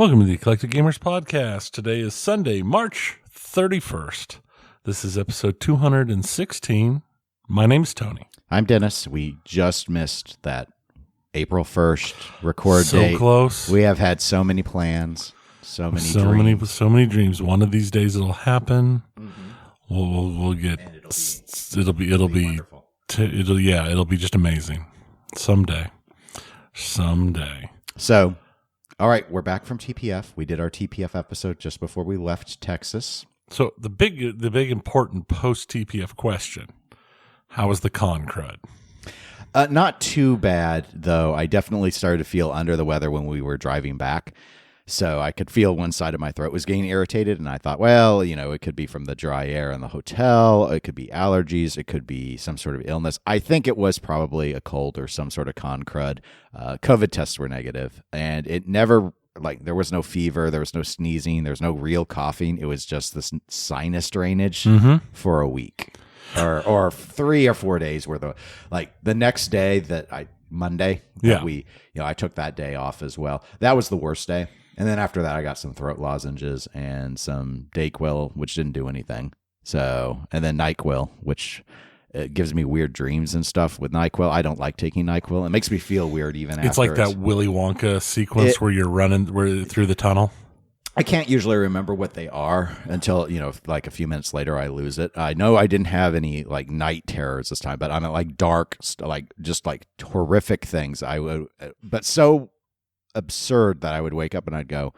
Welcome to the Eclectic Gamers Podcast. Today is Sunday, March 31st. This is episode 216. My name's Tony. I'm Dennis. We just missed that April 1st record date. So close. We have had so many plans, so many dreams. One of these days it'll happen. Mm-hmm. We'll get. It'll be wonderful. It'll be just amazing. Someday. So, all right, we're back from TPF. We did our TPF episode just before we left Texas. So the big important post TPF question: how was the con crud? Not too bad, though. I definitely started to feel under the weather when we were driving back. So I could feel one side of my throat was getting irritated, and I thought, well, it could be from the dry air in the hotel. It could be allergies. It could be some sort of illness. I think it was probably a cold or some sort of con crud. COVID tests were negative, and it never, there was no fever. There was no sneezing. There was no real coughing. It was just this sinus drainage for a week or 3 or 4 days where the next day Monday, I took that day off as well. That was the worst day. And then after that, I got some throat lozenges and some Dayquil, which didn't do anything. So, and then NyQuil, which gives me weird dreams and stuff with NyQuil. I don't like taking NyQuil. It makes me feel weird even after. It's like that Willy Wonka sequence where you're running through the tunnel. I can't usually remember what they are until, a few minutes later I lose it. I know I didn't have any night terrors this time, but I'm at dark, just horrific things. But so absurd that I would wake up and I'd go,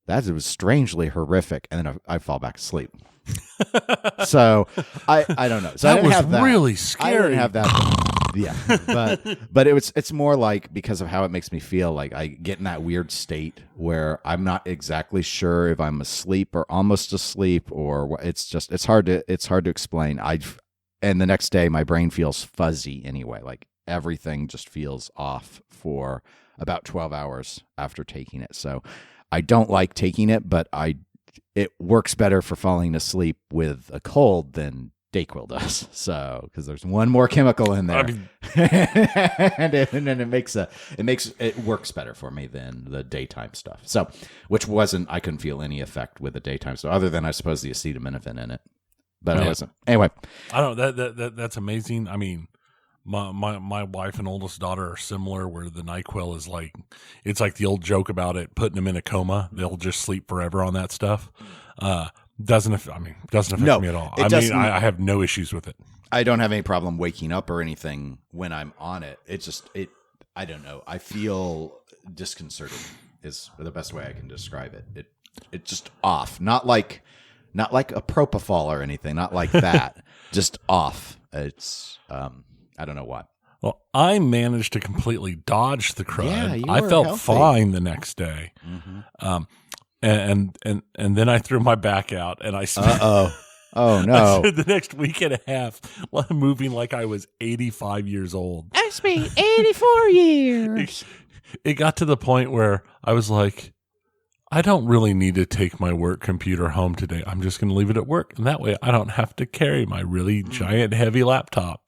it was strangely horrific, and then I fall back asleep. So I don't know. So that I didn't was have that. Really scary. I didn't have that. Yeah, but it's more because of how it makes me feel. I get in that weird state where I'm not exactly sure if I'm asleep or almost asleep, or it's hard to explain. And the next day my brain feels fuzzy anyway. Everything just feels off for about 12 hours after taking it. So I don't like taking it, but it works better for falling asleep with a cold than Dayquil does. So, because there's one more chemical in there, and it works better for me than the daytime stuff. So, I couldn't feel any effect with the daytime stuff other than I suppose the acetaminophen in it, but I wasn't. Anyway, I don't know that's amazing. I mean, my wife and oldest daughter are similar, where the NyQuil is it's like the old joke about it putting them in a coma. They'll just sleep forever on that stuff. Doesn't affect me at all. I have no issues with it. I don't have any problem waking up or anything when I'm on it. It's just I don't know. I feel disconcerted is the best way I can describe it. It's just off. Not like a propofol or anything. Not like that. Just off. It's I don't know why. Well, I managed to completely dodge the crud. Yeah, you I were felt healthy. fine the next day. Mm-hmm. And then I threw my back out, and I spent oh no, the next week and a half moving like I was 85 years old. That's me, 84 years. It got to the point where I was like, I don't really need to take my work computer home today. I'm just going to leave it at work, and that way I don't have to carry my really giant, heavy laptop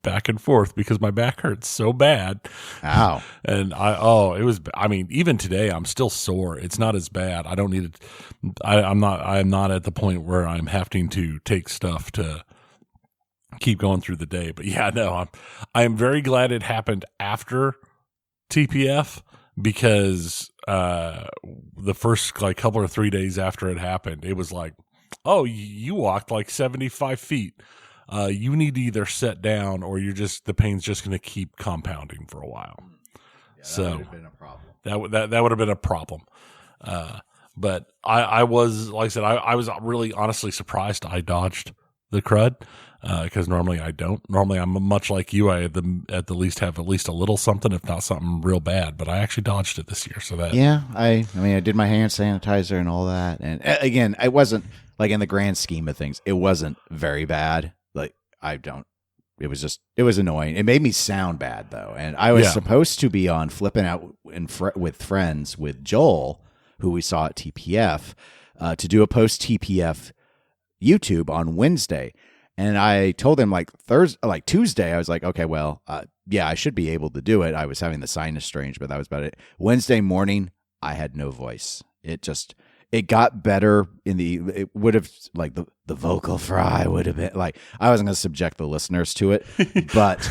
back and forth because my back hurts so bad. Ow. And even today I'm still sore. It's not as bad. I don't need it. I'm not at the point where I'm having to take stuff to keep going through the day. But yeah, no, I'm very glad it happened after TPF because the first couple or 3 days after it happened, it was like, oh, you walked 75 feet. You need to either sit down or the pain's just going to keep compounding for a while. Yeah, that would have been a problem. That would have been a problem. But I was, like I said, I was really honestly surprised I dodged the crud because normally I don't. Normally I'm much like you. I at the least have at least a little something, if not something real bad. But I actually dodged it this year. So that I did my hand sanitizer and all that. And again, it wasn't in the grand scheme of things, it wasn't very bad. It was annoying. It made me sound bad though. And I was supposed to be on Flipping Out with Friends with Joel, who we saw at TPF, to do a post TPF YouTube on Wednesday. And I told him Tuesday, I was like, okay, well, I should be able to do it. I was having the sinus strange, but that was about it. Wednesday morning, I had no voice. It got better it would have like the vocal fry would have been like, I wasn't going to subject the listeners to it, but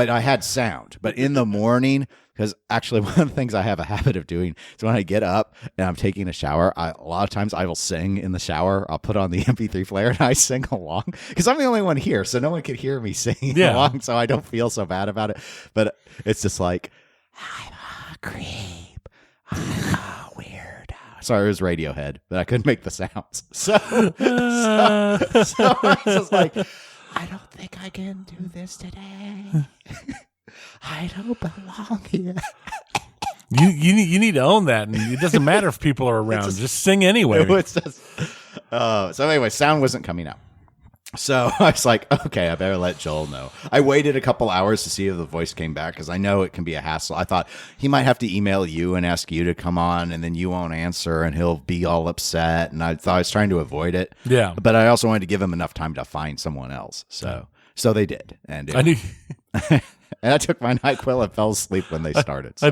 I had sound. But in the morning, because actually one of the things I have a habit of doing is when I get up and I'm taking a shower, a lot of times I will sing in the shower. I'll put on the MP3 player and I sing along because I'm the only one here, so no one could hear me singing along, so I don't feel so bad about it. But it's just like, I'm a creep. I'm a weirdo. Sorry, it was Radiohead, but I couldn't make the sounds. So I was just like, I don't think I can do this today. I don't belong here. You need to own that, and it doesn't matter if people are around. Just sing anyway. It's just, so anyway, sound wasn't coming out. So I was like, okay, I better let Joel know. I waited a couple hours to see if the voice came back because I know it can be a hassle. I thought he might have to email you and ask you to come on, and then you won't answer, and he'll be all upset. And I thought I was trying to avoid it. Yeah. But I also wanted to give him enough time to find someone else. So they did. And and I took my NyQuil and fell asleep when they started. So. I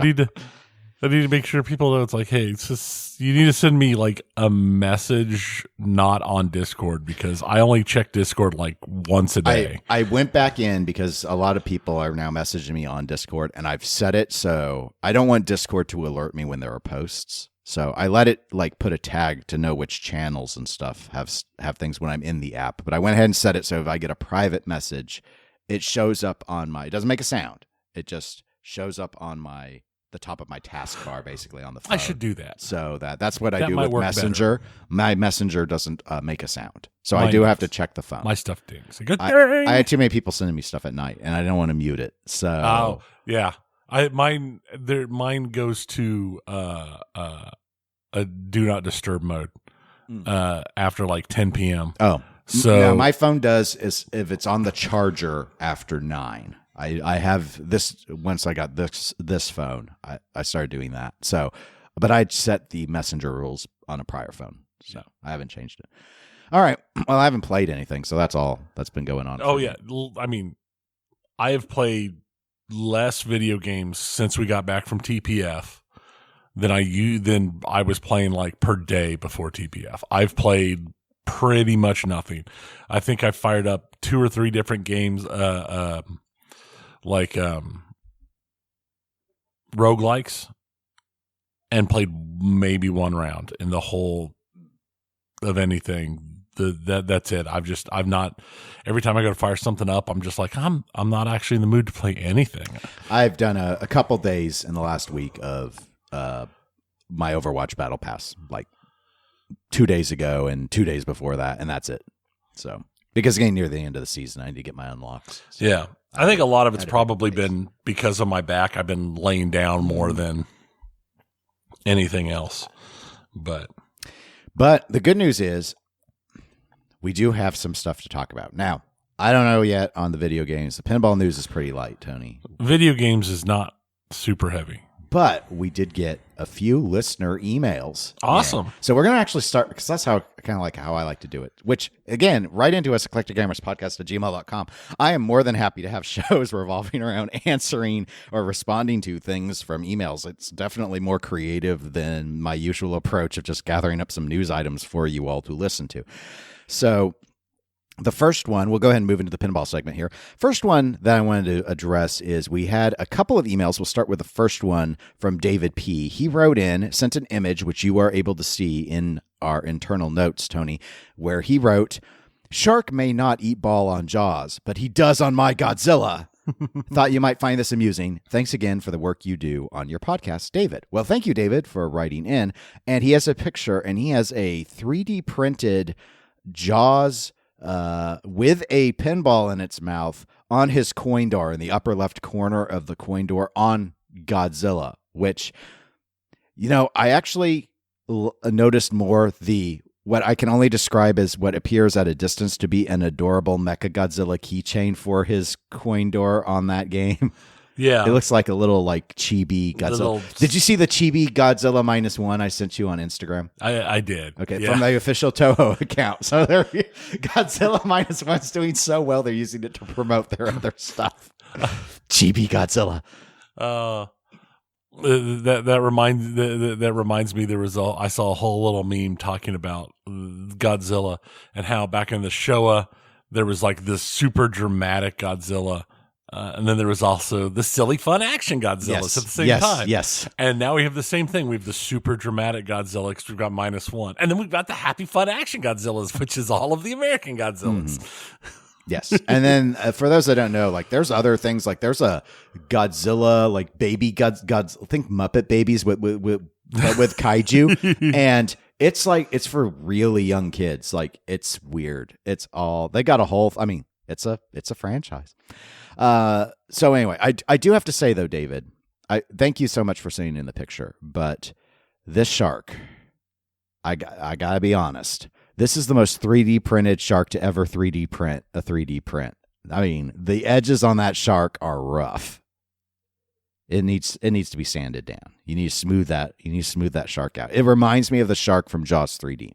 need to make sure people know it's like, hey, it's just, you need to send me like a message, not on Discord, because I only check Discord like once a day. I went back in because a lot of people are now messaging me on Discord, and I've set it so I don't want Discord to alert me when there are posts. So I let it like put a tag to know which channels and stuff have things when I'm in the app. But I went ahead and set it so if I get a private message, it shows up on it doesn't make a sound. It just shows up on the top of my taskbar, basically on the phone. I should do that. So that's what I do with Messenger. Better. My Messenger doesn't make a sound, so I do have to check the phone. My stuff dings. Good thing. I had too many people sending me stuff at night, and I don't want to mute it. So yeah, mine goes to a do not disturb mode after like 10 p.m. Oh, so now my phone does is if it's on the charger after 9. I have this once I got this phone. I started doing that. So, but I'd set the Messenger rules on a prior phone, so I haven't changed it. All right. Well, I haven't played anything, so that's all that's been going on. Oh yeah, I mean, I have played less video games since we got back from TPF than I was playing like per day before TPF. I've played pretty much nothing. I think I fired up 2 or 3 different games. Like roguelikes, and played maybe 1 round in the whole of anything. That's it. I've not. Every time I go to fire something up, I'm just like, I'm not actually in the mood to play anything. I've done a couple days in the last week of my Overwatch Battle Pass, like 2 days ago and 2 days before that, and that's it. So because getting near the end of the season, I need to get my unlocks. So. Yeah. I think a lot of it's probably been because of my back. I've been laying down more than anything else. But the good news is we do have some stuff to talk about. Now, I don't know yet on the video games. The pinball news is pretty light, Tony. Video games is not super heavy. But we did get a few listener emails. Awesome. So we're going to actually start, because that's how I like to do it, which, again, write into us, eclecticgamerspodcast@gmail.com. I am more than happy to have shows revolving around answering or responding to things from emails. It's definitely more creative than my usual approach of just gathering up some news items for you all to listen to. So the first one, we'll go ahead and move into the pinball segment here. First one that I wanted to address is we had a couple of emails. We'll start with the first one from David P. He wrote in, sent an image, which you are able to see in our internal notes, Tony, where he wrote, "Shark may not eat ball on Jaws, but he does on my Godzilla." Thought you might find this amusing. Thanks again for the work you do on your podcast, David. Well, thank you, David, for writing in. And he has a picture, and he has a 3D printed Jaws with a pinball in its mouth on his coin door in the upper left corner of the coin door on Godzilla, which, I actually noticed more what I can only describe as what appears at a distance to be an adorable Mechagodzilla keychain for his coin door on that game. Yeah. It looks like a little chibi Godzilla. Did you see the chibi Godzilla -1 I sent you on Instagram? I did. Okay, yeah. From the official Toho account. So Godzilla -1's doing so well, they're using it to promote their other stuff. Chibi Godzilla. That reminds me. I saw a whole little meme talking about Godzilla and how back in the Showa there was like this super dramatic Godzilla, and then there was also the silly fun action Godzilla at the same time. Yes. And now we have the same thing. We have the super dramatic Godzilla because we've got -1, and then we've got the happy fun action Godzillas, which is all of the American Godzillas. Yes. And then for those that don't know, like there's other things, like there's a Godzilla, like baby Gods, think Muppet Babies with kaiju. And it's like, it's for really young kids. Like it's weird. It's all, they got a whole, I mean, it's a franchise. So anyway, I do have to say though, David, I thank you so much for sending in the picture, but this shark, I gotta be honest. This is the most 3D printed shark to ever 3D print a 3D print. I mean, the edges on that shark are rough. It needs to be sanded down. You need to smooth that. You need to smooth that shark out. It reminds me of the shark from Jaws 3D.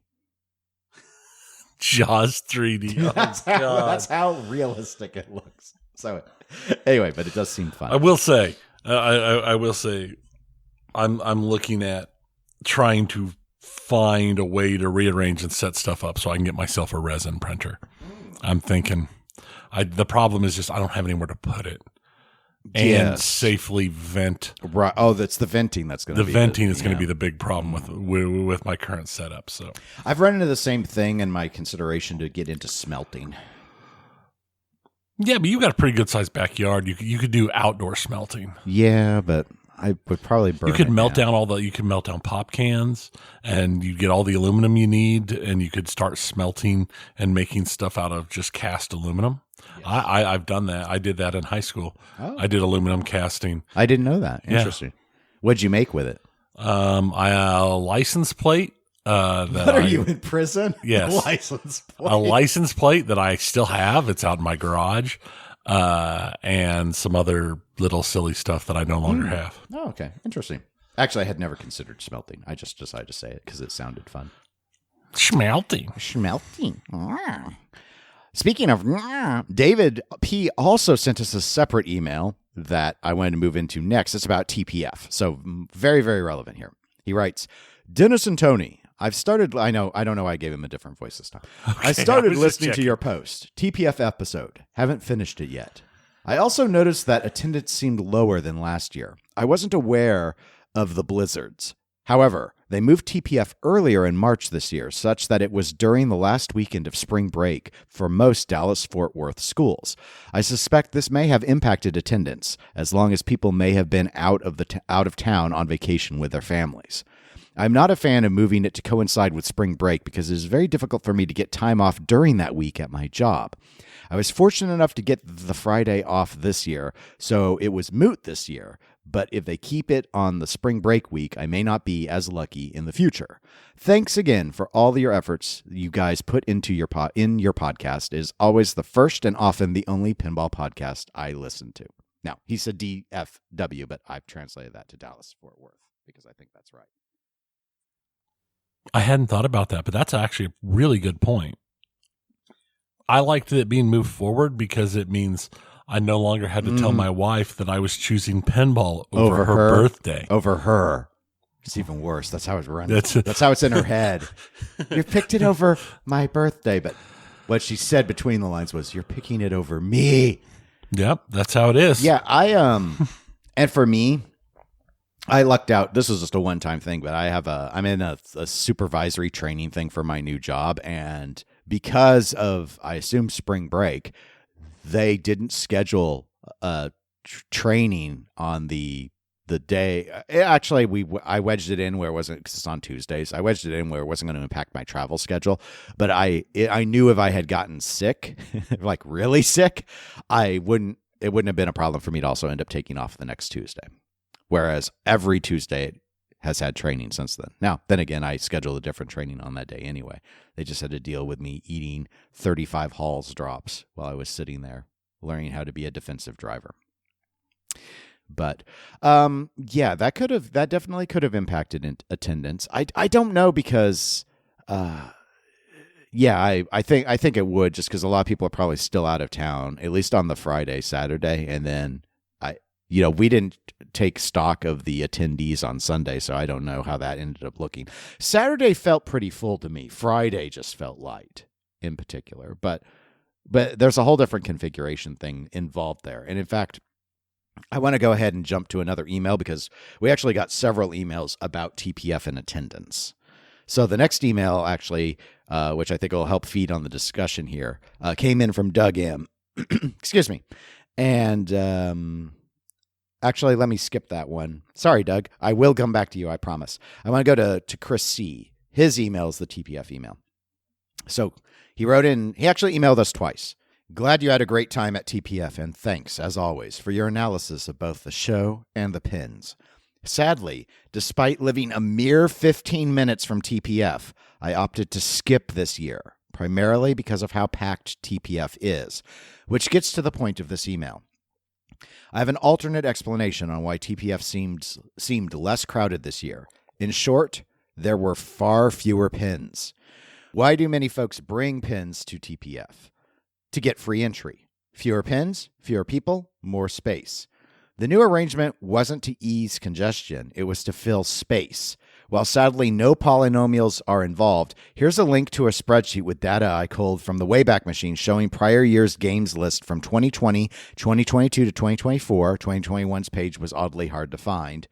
Jaws 3D. Oh, that's how realistic it looks. So anyway, but it does seem fun. I will say, I'm looking at trying to find a way to rearrange and set stuff up so I can get myself a resin printer. I'm thinking the problem is just I don't have anywhere to put it and safely vent. Right. Oh, that's the venting that's going to be going to be the big problem with my current setup. So I've run into the same thing in my consideration to get into smelting. Yeah, but you got a pretty good sized backyard. You could do outdoor smelting. Yeah, but I would probably burn. You could melt down you could melt down pop cans, and you get all the aluminum you need, and you could start smelting and making stuff out of just cast aluminum. Yes. I've done that. I did that in high school. Oh. I did aluminum casting. I didn't know that. Interesting. Yeah. What'd you make with it? A license plate. Are you in prison? Yes. A license plate that I still have. It's out in my garage. And some other little silly stuff that I no longer have. Oh, okay. Interesting. Actually, I had never considered smelting. I just decided to say it because it sounded fun. Smelting. Speaking of, David P. also sent us a separate email that I wanted to move into next. It's about TPF. So very, very relevant here. He writes, Dennis and Tony, I don't know why I gave him a different voice this time. Okay, I started listening to your post, TPF episode. Haven't finished it yet. I also noticed that attendance seemed lower than last year. I wasn't aware of the blizzards. However, they moved TPF earlier in March this year, such that it was during the last weekend of spring break for most Dallas-Fort Worth schools. I suspect this may have impacted attendance, as long as people may have been out of town on vacation with their families. I'm not a fan of moving it to coincide with spring break because it is very difficult for me to get time off during that week at my job. I was fortunate enough to get the Friday off this year, so it was moot this year, but if they keep it on the spring break week, I may not be as lucky in the future. Thanks again for all your efforts you guys put into your podcast. It is always the first and often the only pinball podcast I listen to. Now, he said DFW, but I've translated that to Dallas-Fort Worth because I think that's right. I hadn't thought about that, but that's actually a really good point. I liked it being moved forward because it means I no longer had to tell my wife that I was choosing pinball over her birthday. Over her. It's even worse. That's how it's running. That's how it's in her head. You picked it over my birthday, but what she said between the lines was, "You're picking it over me." Yep, that's how it is. Yeah, and for me, I lucked out. This was just a one-time thing, but I'm in a supervisory training thing for my new job, and because of, I assume, spring break, they didn't schedule training on the day. Actually, I wedged it in where it wasn't, because it's on Tuesdays. I wedged it in where it wasn't going to impact my travel schedule, but I knew if I had gotten sick, like really sick, it wouldn't have been a problem for me to also end up taking off the next Tuesday. Whereas every Tuesday has had training since then. Now, then again, I scheduled a different training on that day anyway. They just had to deal with me eating 35 Halls drops while I was sitting there learning how to be a defensive driver. But yeah, that definitely could have impacted attendance. I don't know because yeah, I think it would, just because a lot of people are probably still out of town, at least on the Friday, Saturday, and then we didn't take stock of the attendees on Sunday, so I don't know how that ended up looking. Saturday felt pretty full to me. Friday just felt light in particular, but there's a whole different configuration thing involved there. And in fact, I want to go ahead and jump to another email because we actually got several emails about TPF and attendance. So the next email actually, which I think will help feed on the discussion here, came in from Doug M. Excuse me. And actually, let me skip that one. Sorry, Doug. I will come back to you, I promise. I want to go to Chris C. His email is the TPF email. So he wrote in, he actually emailed us twice. Glad you had a great time at TPF, and thanks, as always, for your analysis of both the show and the pins. Sadly, despite living a mere 15 minutes from TPF, I opted to skip this year, primarily because of how packed TPF is, which gets to the point of this email. I have an alternate explanation on why TPF seemed less crowded this year. In short, there were far fewer pins. Why do many folks bring pins to TPF? To get free entry. Fewer pins, fewer people, more space. The new arrangement wasn't to ease congestion, it was to fill space. While sadly no polynomials are involved, here's a link to a spreadsheet with data I culled from the Wayback Machine showing prior year's games list from 2020, 2022 to 2024. 2021's page was oddly hard to find.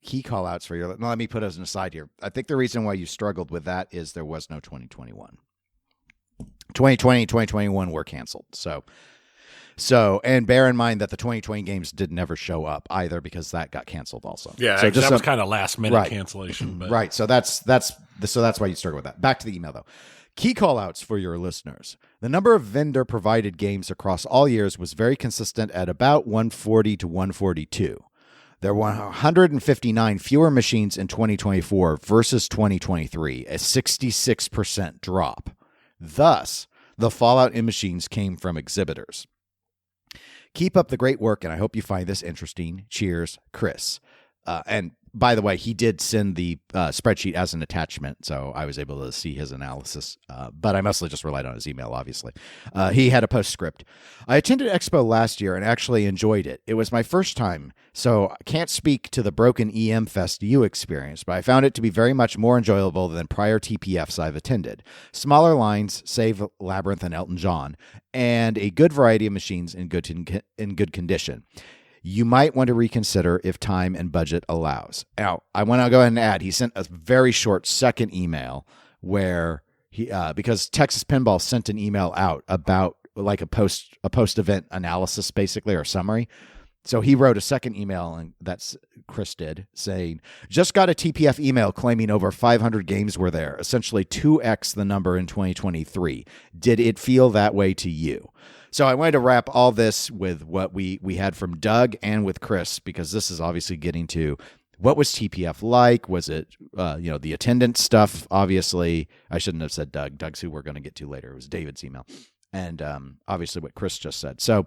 Key callouts for your... Let me put us an aside here. I think the reason why you struggled with that is there was no 2021. 2020 and 2021 were canceled. So, and bear in mind that the 2020 games did never show up either because that got canceled also. Yeah, so that was kind of last minute cancellation. But. Right. So that's why you struggle with that. Back to the email though. Key callouts for your listeners. The number of vendor provided games across all years was very consistent at about 140 to 142. There were 159 fewer machines in 2024 versus 2023, a 66% drop. Thus, the fallout in machines came from exhibitors. Keep up the great work, and I hope you find this interesting. Cheers, Chris. And by the way, he did send the spreadsheet as an attachment, so I was able to see his analysis. But I mostly just relied on his email, obviously. He had a postscript. I attended Expo last year and actually enjoyed it. It was my first time, so I can't speak to the broken EM Fest you experienced, but I found it to be very much more enjoyable than prior TPFs I've attended. Smaller lines, save Labyrinth and Elton John, and a good variety of machines in good condition. You might want to reconsider if time and budget allows. Now, I want to go ahead and add, he sent a very short second email where he, because Texas Pinball sent an email out about like a post-event analysis, basically, or summary. So he wrote a second email, and that's Chris did, saying, just got a TPF email claiming over 500 games were there, essentially 2x the number in 2023. Did it feel that way to you? So I wanted to wrap all this with what we had from Doug and with Chris, because this is obviously getting to what was TPF like? Was it, the attendance stuff? Obviously, I shouldn't have said Doug. Doug's who we're going to get to later. It was David's email. And obviously what Chris just said. So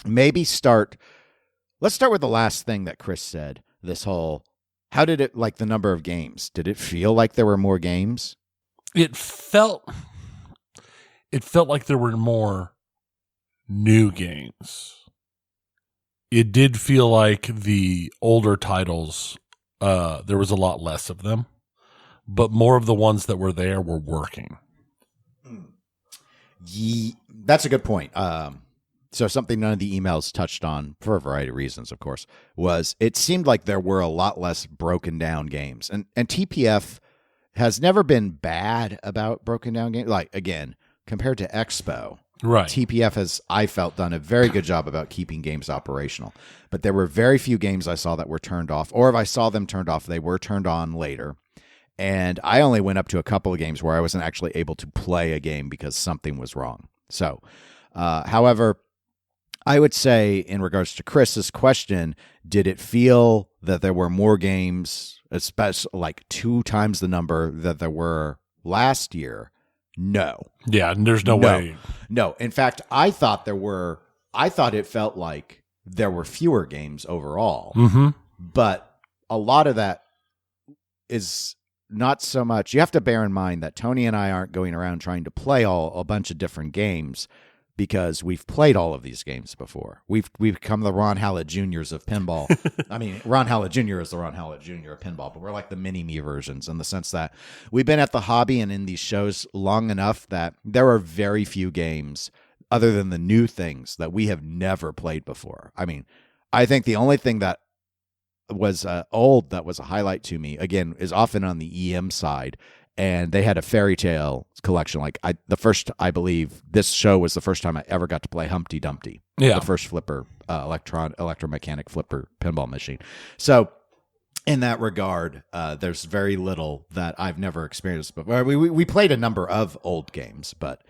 maybe let's start with the last thing that Chris said. This whole, how did it, like the number of games? Did it feel like there were more games? It felt like there were more new games. It did feel like the older titles, there was a lot less of them, but more of the ones that were there were working. That's a good point. So something none of the emails touched on, for a variety of reasons, of course, was it seemed like there were a lot less broken down games. And TPF has never been bad about broken down games. Like, again, compared to Expo, right? TPF has, I felt, done a very good job about keeping games operational. But there were very few games I saw that were turned off, or if I saw them turned off, they were turned on later. And I only went up to a couple of games where I wasn't actually able to play a game because something was wrong. So, however, I would say in regards to Chris's question, did it feel that there were more games, especially like 2 times the number that there were last year? No. Yeah, there's no way. No. In fact, I thought it felt like there were fewer games overall. Mm-hmm. But a lot of that is not so much. You have to bear in mind that Tony and I aren't going around trying to play a bunch of different games. because we've played all of these games before. We've become the Ron Hallett Juniors of pinball. I mean, Ron Hallett Jr. is the Ron Hallett Jr. of pinball, but we're like the mini-me versions in the sense that we've been at the hobby and in these shows long enough that there are very few games other than the new things that we have never played before. I mean, I think the only thing that was old that was a highlight to me, again, is often on the EM side, and they had a fairy tale collection. Like I believe this show was the first time I ever got to play Humpty Dumpty, the first flipper, electromechanic flipper pinball machine. So in that regard, there's very little that I've never experienced. But we played a number of old games, but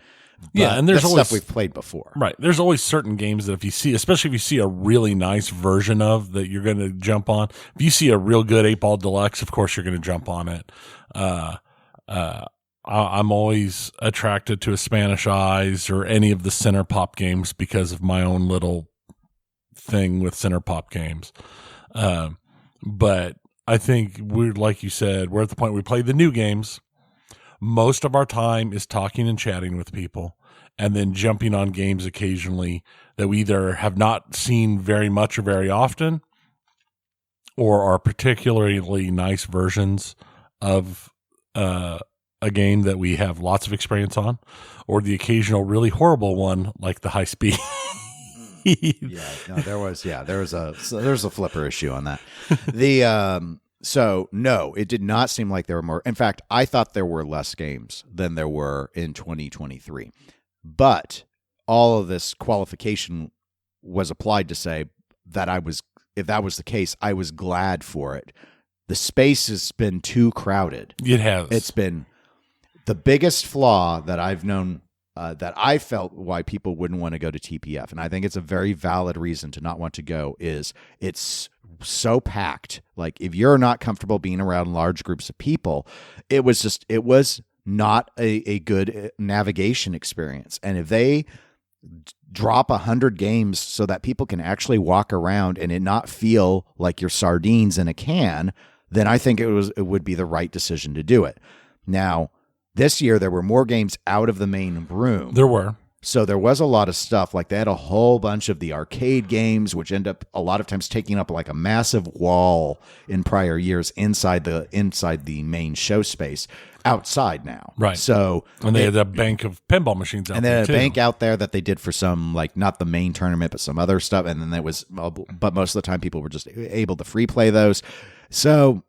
and there's always stuff we've played before. Right. There's always certain games that if you see, especially if you see a really nice version of that, you're going to jump on. If you see a real good 8-Ball Deluxe, of course you're going to jump on it. I'm always attracted to a Spanish Eyes or any of the Center Pop games because of my own little thing with Center Pop games. But I think like you said, we're at the point we play the new games. Most of our time is talking and chatting with people and then jumping on games occasionally that we either have not seen very much or very often or are particularly nice versions of a game that we have lots of experience on, or the occasional really horrible one like the high speed. There was a flipper issue on that. So no, it did not seem like there were more. In fact, I thought there were less games than there were in 2023. But all of this qualification was applied to say that if that was the case, I was glad for it. The space has been too crowded. It has. It's been the biggest flaw that I've known, that I felt why people wouldn't want to go to TPF. And I think it's a very valid reason to not want to go is it's so packed. Like if you're not comfortable being around large groups of people, it was not a good navigation experience. And if they drop 100 games so that people can actually walk around and it not feel like you're sardines in a can, then I think it would be the right decision to do it. Now, this year there were more games out of the main room. There were. So there was a lot of stuff. Like they had a whole bunch of the arcade games, which end up a lot of times taking up like a massive wall in prior years inside the main show space. Outside now. Right. So and they had a bank of pinball machines out there. And they had a bank out there that they did for some, like not the main tournament, but some other stuff. And then there was, but most of the time people were just able to free play those. So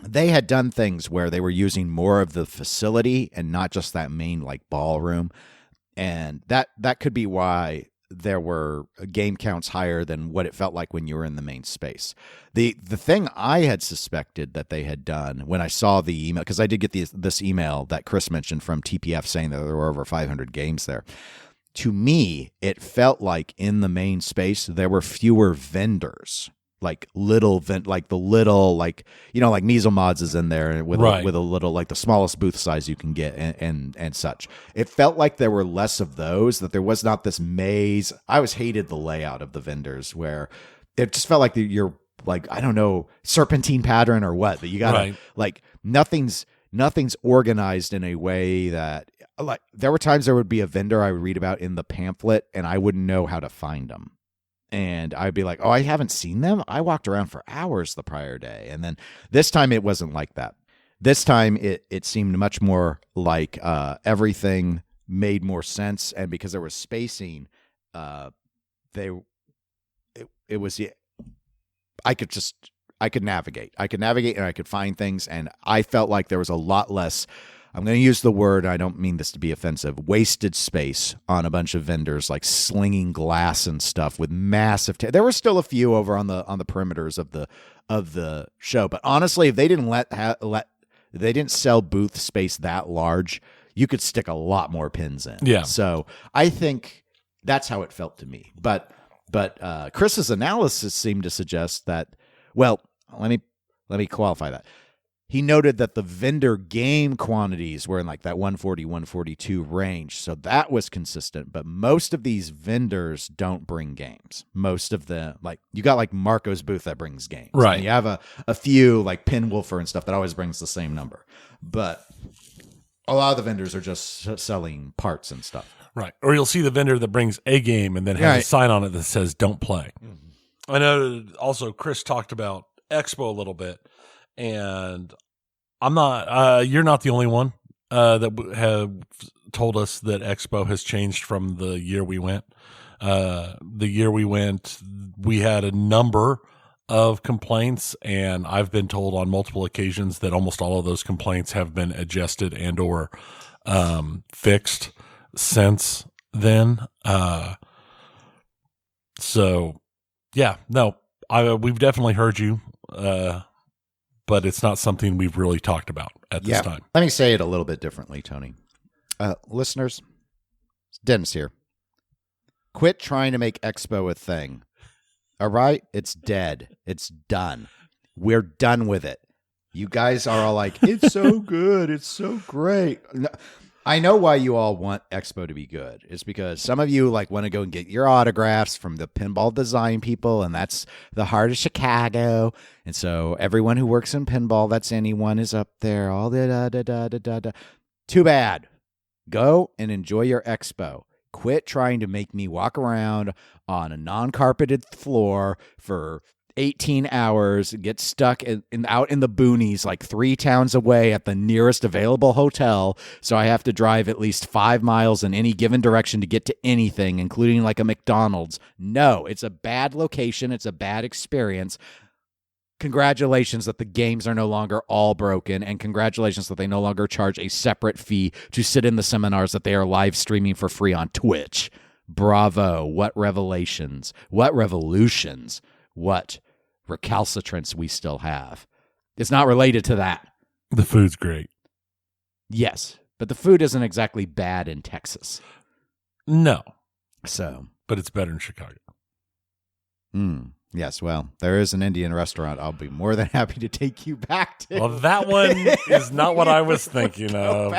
they had done things where they were using more of the facility and not just that main like ballroom. And that could be why there were game counts higher than what it felt like when you were in the main space. The thing I had suspected that they had done when I saw the email, because I did get this email that Chris mentioned from TPF saying that there were over 500 games there. To me, it felt like in the main space there were fewer vendors, like like Measle Mods is in there with a little, like the smallest booth size you can get and such. It felt like there were less of those, that there was not this maze. I always hated the layout of the vendors where it just felt like you're like, I don't know, serpentine pattern or what, that you gotta like nothing's organized in a way that, like, there were times there would be a vendor I would read about in the pamphlet and I wouldn't know how to find them. And I'd be like, oh, I haven't seen them. I walked around for hours the prior day. And then this time it wasn't like that. This time it seemed much more like everything made more sense. And because there was spacing, I could navigate. I could navigate and I could find things. And I felt like there was a lot less, I'm going to use the word, I don't mean this to be offensive, wasted space on a bunch of vendors, like slinging glass and stuff with massive. There were still a few over on the perimeters of the show, but honestly, if they didn't they didn't sell booth space that large, you could stick a lot more pins in. Yeah. So I think that's how it felt to me. But Chris's analysis seemed to suggest that. Well, let me qualify that. He noted that the vendor game quantities were in like that 140, 142 range. So that was consistent. But most of these vendors don't bring games. Most of the, like, you got like Marco's booth that brings games. Right. And you have a few like Pinwolfer and stuff that always brings the same number. But a lot of the vendors are just selling parts and stuff. Right. Or you'll see the vendor that brings a game and then has a sign on it that says "Don't play." I know. Also, Chris talked about Expo a little bit, and I'm not. You're not the only one that have told us that Expo has changed from the year we went. The year we went, we had a number of complaints, and I've been told on multiple occasions that almost all of those complaints have been adjusted and or fixed since then. So yeah, no, we've definitely heard you, but it's not something we've really talked about at this time. Let me say it a little bit differently, Tony. Listeners, Dennis here. Quit trying to make Expo a thing. All right? It's dead. It's done. We're done with it. You guys are all like, it's so good. It's so great. No, I know why you all want Expo to be good. It's because some of you like want to go and get your autographs from the pinball design people, and that's the heart of Chicago. And so everyone who works in pinball, that's anyone, is up there. All da. Too bad. Go and enjoy your Expo. Quit trying to make me walk around on a non-carpeted floor for 18 hours, get stuck out in the boonies like 3 towns away at the nearest available hotel. So I have to drive at least 5 miles in any given direction to get to anything, including like a McDonald's. No, it's a bad location. It's a bad experience. Congratulations that the games are no longer all broken, and congratulations that they no longer charge a separate fee to sit in the seminars that they are live streaming for free on Twitch. Bravo. What revelations. What revolutions. What recalcitrance we still have. It's not related to that. The food's great. Yes, but the food isn't exactly bad in Texas. No. So. But it's better in Chicago. Yes, well, there is an Indian restaurant I'll be more than happy to take you back to. Well, that one is not what I was thinking of.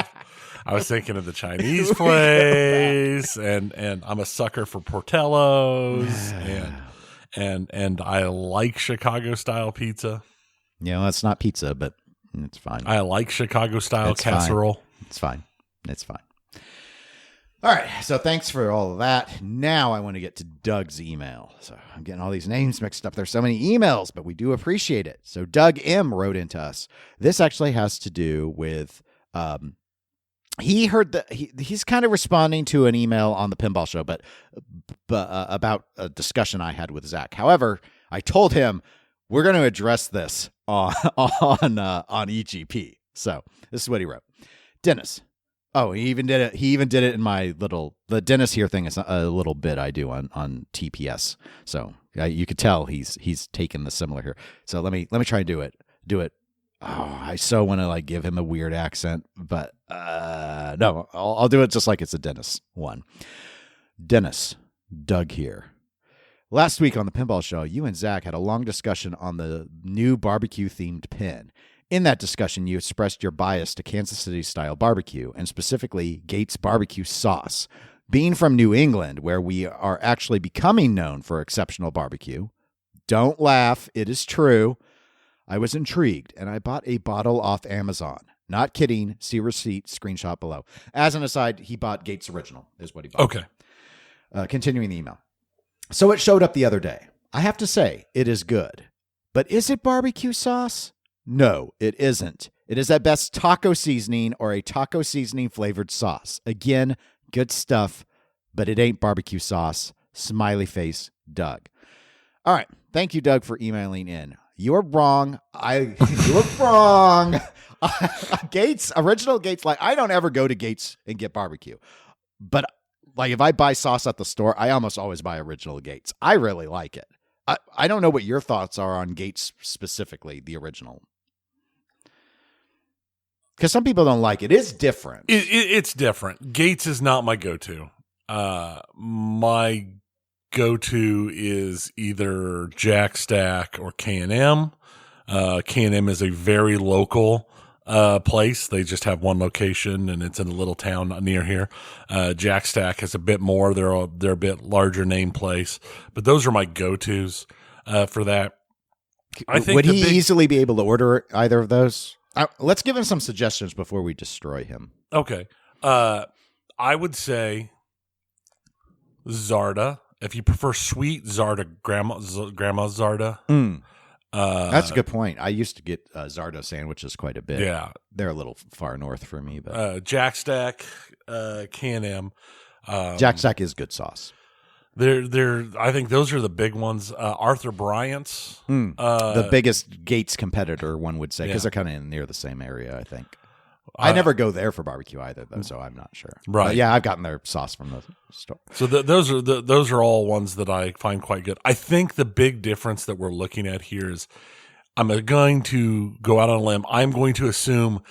I was thinking of the Chinese place, and I'm a sucker for Portello's, and I like Chicago-style pizza. Yeah, well, it's not pizza, but it's fine. I like Chicago-style casserole. Fine. It's fine. It's fine. All right, so thanks for all of that. Now I want to get to Doug's email. So I'm getting all these names mixed up. There's so many emails, but we do appreciate it. So Doug M. wrote into us. This actually has to do with, he heard that he's kind of responding to an email on the Pinball Show, but about a discussion I had with Zach. However, I told him we're going to address this on EGP. So this is what he wrote. Dennis. Oh, he even did it. He even did it in my the Dennis here thing is a little bit I do on TPS. So you could tell he's taken the similar here. So let me try and do it. Oh, I so want to like give him a weird accent, but no, I'll do it just like it's a Dennis one. Dennis, Doug here. Last week on the Pinball Show, you and Zach had a long discussion on the new barbecue themed pin. In that discussion, you expressed your bias to Kansas City-style barbecue, and specifically Gates barbecue sauce. Being from New England, where we are actually becoming known for exceptional barbecue, don't laugh, it is true, I was intrigued, and I bought a bottle off Amazon. Not kidding, see receipt, screenshot below. As an aside, he bought Gates Original, is what he bought. Okay. Continuing the email. So it showed up the other day. I have to say, it is good. But is it barbecue sauce? No, it isn't. It is at best taco seasoning or a taco seasoning flavored sauce. Again, good stuff, but it ain't barbecue sauce. Smiley face, Doug. All right. Thank you, Doug, for emailing in. You're wrong. You're wrong. Gates, original Gates, like I don't ever go to Gates and get barbecue. But like if I buy sauce at the store, I almost always buy original Gates. I really like it. I don't know what your thoughts are on Gates specifically, the original. Because some people don't like it. It's different. It's different. Gates is not my go-to. My go-to is either Jack Stack or K&M. K&M is a very local place. They just have one location, and it's in a little town near here. Jack Stack has a bit more. They're a bit larger name place. But those are my go-tos for that. I think would he easily be able to order either of those? Let's give him some suggestions before we destroy him. Okay. I would say Zarda. If you prefer sweet, Zarda, grandma's Zarda. That's a good point. I used to get Zardo sandwiches quite a bit. Yeah. They're a little far north for me, but Jack Stack, Can-Am. Jack Stack is good sauce. I think those are the big ones. Arthur Bryant's. The biggest Gates competitor, one would say, because they're kind of near the same area, I think. I never go there for barbecue either, though, so I'm not sure. Right? But yeah, I've gotten their sauce from the store. So those are all ones that I find quite good. I think the big difference that we're looking at here is I'm going to go out on a limb. I'm going to assume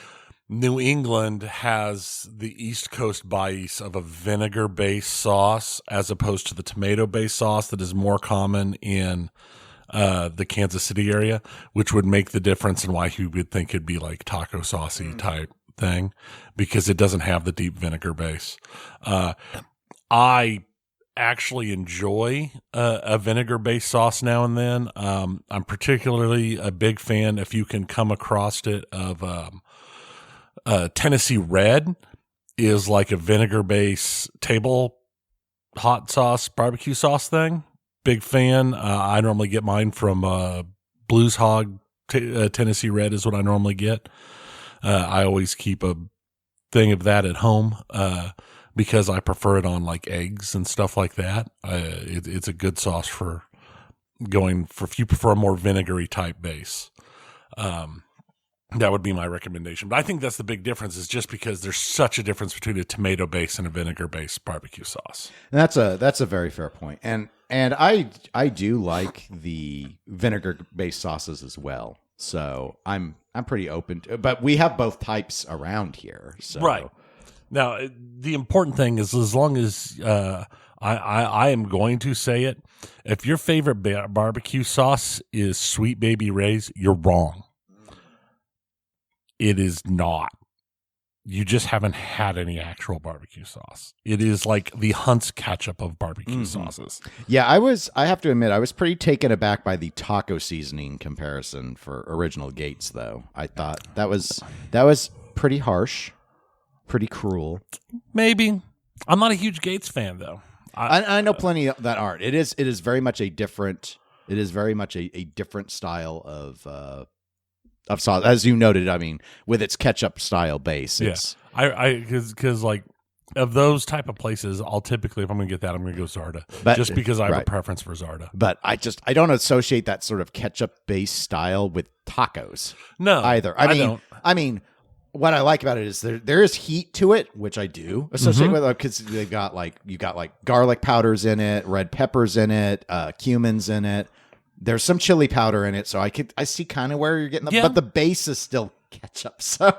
New England has the East Coast bias of a vinegar-based sauce as opposed to the tomato-based sauce that is more common in the Kansas City area, which would make the difference in why you would think it'd be like taco saucy type thing, because it doesn't have the deep vinegar base. I actually enjoy a vinegar-based sauce now and then. I'm particularly a big fan, if you can come across it, of Tennessee Red is like a vinegar-based table hot sauce, barbecue sauce thing. Big fan. I normally get mine from Blues Hog. Tennessee Red is what I normally get. I always keep a thing of that at home because I prefer it on like eggs and stuff like that. It's a good sauce for going for if you prefer a more vinegary type base. That would be my recommendation. But I think that's the big difference, is just because there's such a difference between a tomato base and a vinegar based barbecue sauce. And that's a very fair point. And I do like the vinegar based sauces as well. So I'm pretty open to, but we have both types around here. So. Right. Now, the important thing is, as long as I am going to say it, if your favorite barbecue sauce is Sweet Baby Ray's, you're wrong. It is not. You just haven't had any actual barbecue sauce. It is like the Hunt's ketchup of barbecue sauces. Yeah, I have to admit, I was pretty taken aback by the taco seasoning comparison for Original Gates, though. I thought that was pretty harsh, pretty cruel. Maybe. I'm not a huge Gates fan, though. I know plenty that aren't. It is very much a different. It is very much a different style of sauce, as you noted. I mean, with its ketchup style base. It's, because like of those type of places, I'll typically, if I'm going to get that, I'm going to go Zarda, just because I have a preference for Zarda. But I don't associate that sort of ketchup based style with tacos. No, either. I mean, what I like about it is there is heat to it, which I do associate with, because you got garlic powders in it, red peppers in it, cumins in it. There's some chili powder in it, so I see kind of where you're getting but the base is still ketchup. So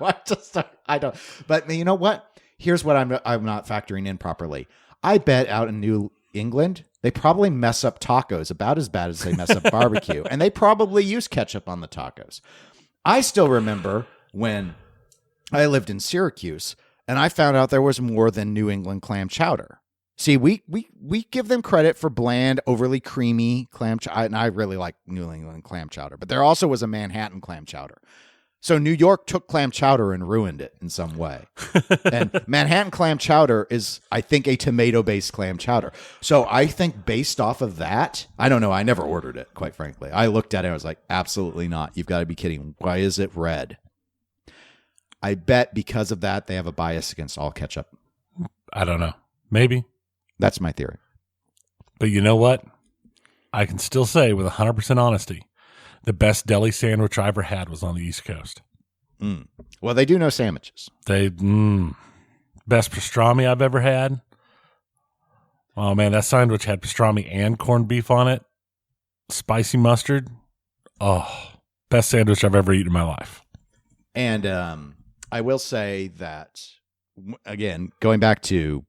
I don't. But you know what? Here's what I'm not factoring in properly. I bet out in New England, they probably mess up tacos about as bad as they mess up barbecue, and they probably use ketchup on the tacos. I still remember when I lived in Syracuse, and I found out there was more than New England clam chowder. See, we give them credit for bland, overly creamy clam chowder, and I really like New England clam chowder, but there also was a Manhattan clam chowder. So New York took clam chowder and ruined it in some way. And Manhattan clam chowder is, I think, a tomato-based clam chowder. So I think based off of that, I don't know, I never ordered it, quite frankly. I looked at it, I was like, absolutely not. You've got to be kidding. Why is it red? I bet because of that, they have a bias against all ketchup. I don't know. Maybe. That's my theory. But you know what? I can still say with 100% honesty, the best deli sandwich I ever had was on the East Coast. Well, they do know sandwiches. Best pastrami I've ever had. Oh, man, that sandwich had pastrami and corned beef on it. Spicy mustard. Oh, best sandwich I've ever eaten in my life. And I will say that, again, going back to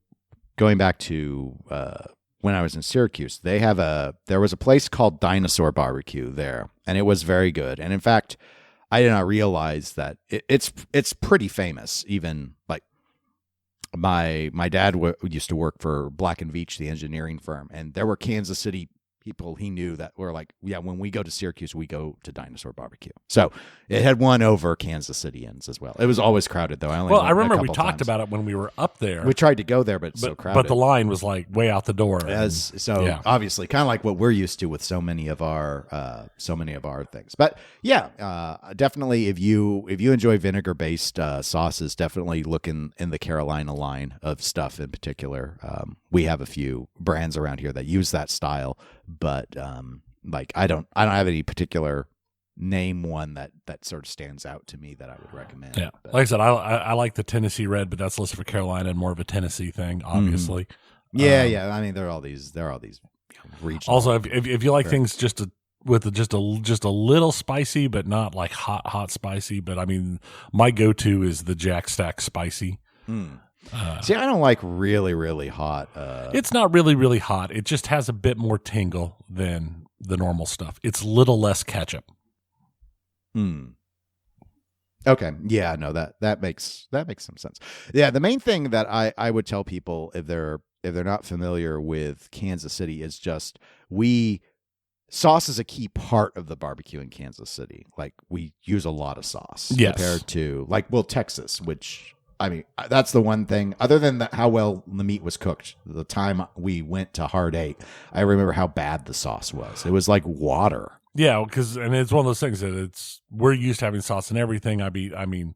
when I was in Syracuse, there was a place called Dinosaur Barbecue there, and it was very good. And in fact, I did not realize that it's pretty famous. Even like my dad used to work for Black and Veatch, the engineering firm, and there were Kansas City people he knew that were like, yeah, when we go to Syracuse, we go to Dinosaur Barbecue. So it had won over Kansas City Inns as well. It was always crowded, though. I remember we talked about it when we were up there. We tried to go there, but it's so crowded. But the line was like way out the door. Obviously, kind of like what we're used to with so many of our things. But yeah, definitely if you enjoy vinegar-based sauces, definitely look in the Carolina line of stuff in particular. We have a few brands around here that use that style. But like I don't have any particular name one that sort of stands out to me that I would recommend. Yeah, but, like I said, I like the Tennessee Red, but that's listed for Carolina and more of a Tennessee thing, obviously. Yeah. I mean, there are all these regional. Also, if you like things just a little spicy, but not like hot spicy. But I mean, my go-to is the Jack Stack spicy. See, I don't like really, really hot. It's not really, really hot. It just has a bit more tingle than the normal stuff. It's a little less ketchup. Okay. Yeah, no, that makes some sense. Yeah, the main thing that I would tell people if they're not familiar with Kansas City is just sauce is a key part of the barbecue in Kansas City. Like we use a lot of sauce compared to Texas, which I mean, that's the one thing, other than how well the meat was cooked. The time we went to Hard 8, I remember how bad the sauce was. It was like water. Yeah, and it's one of those things that we're used to having sauce and everything. I mean,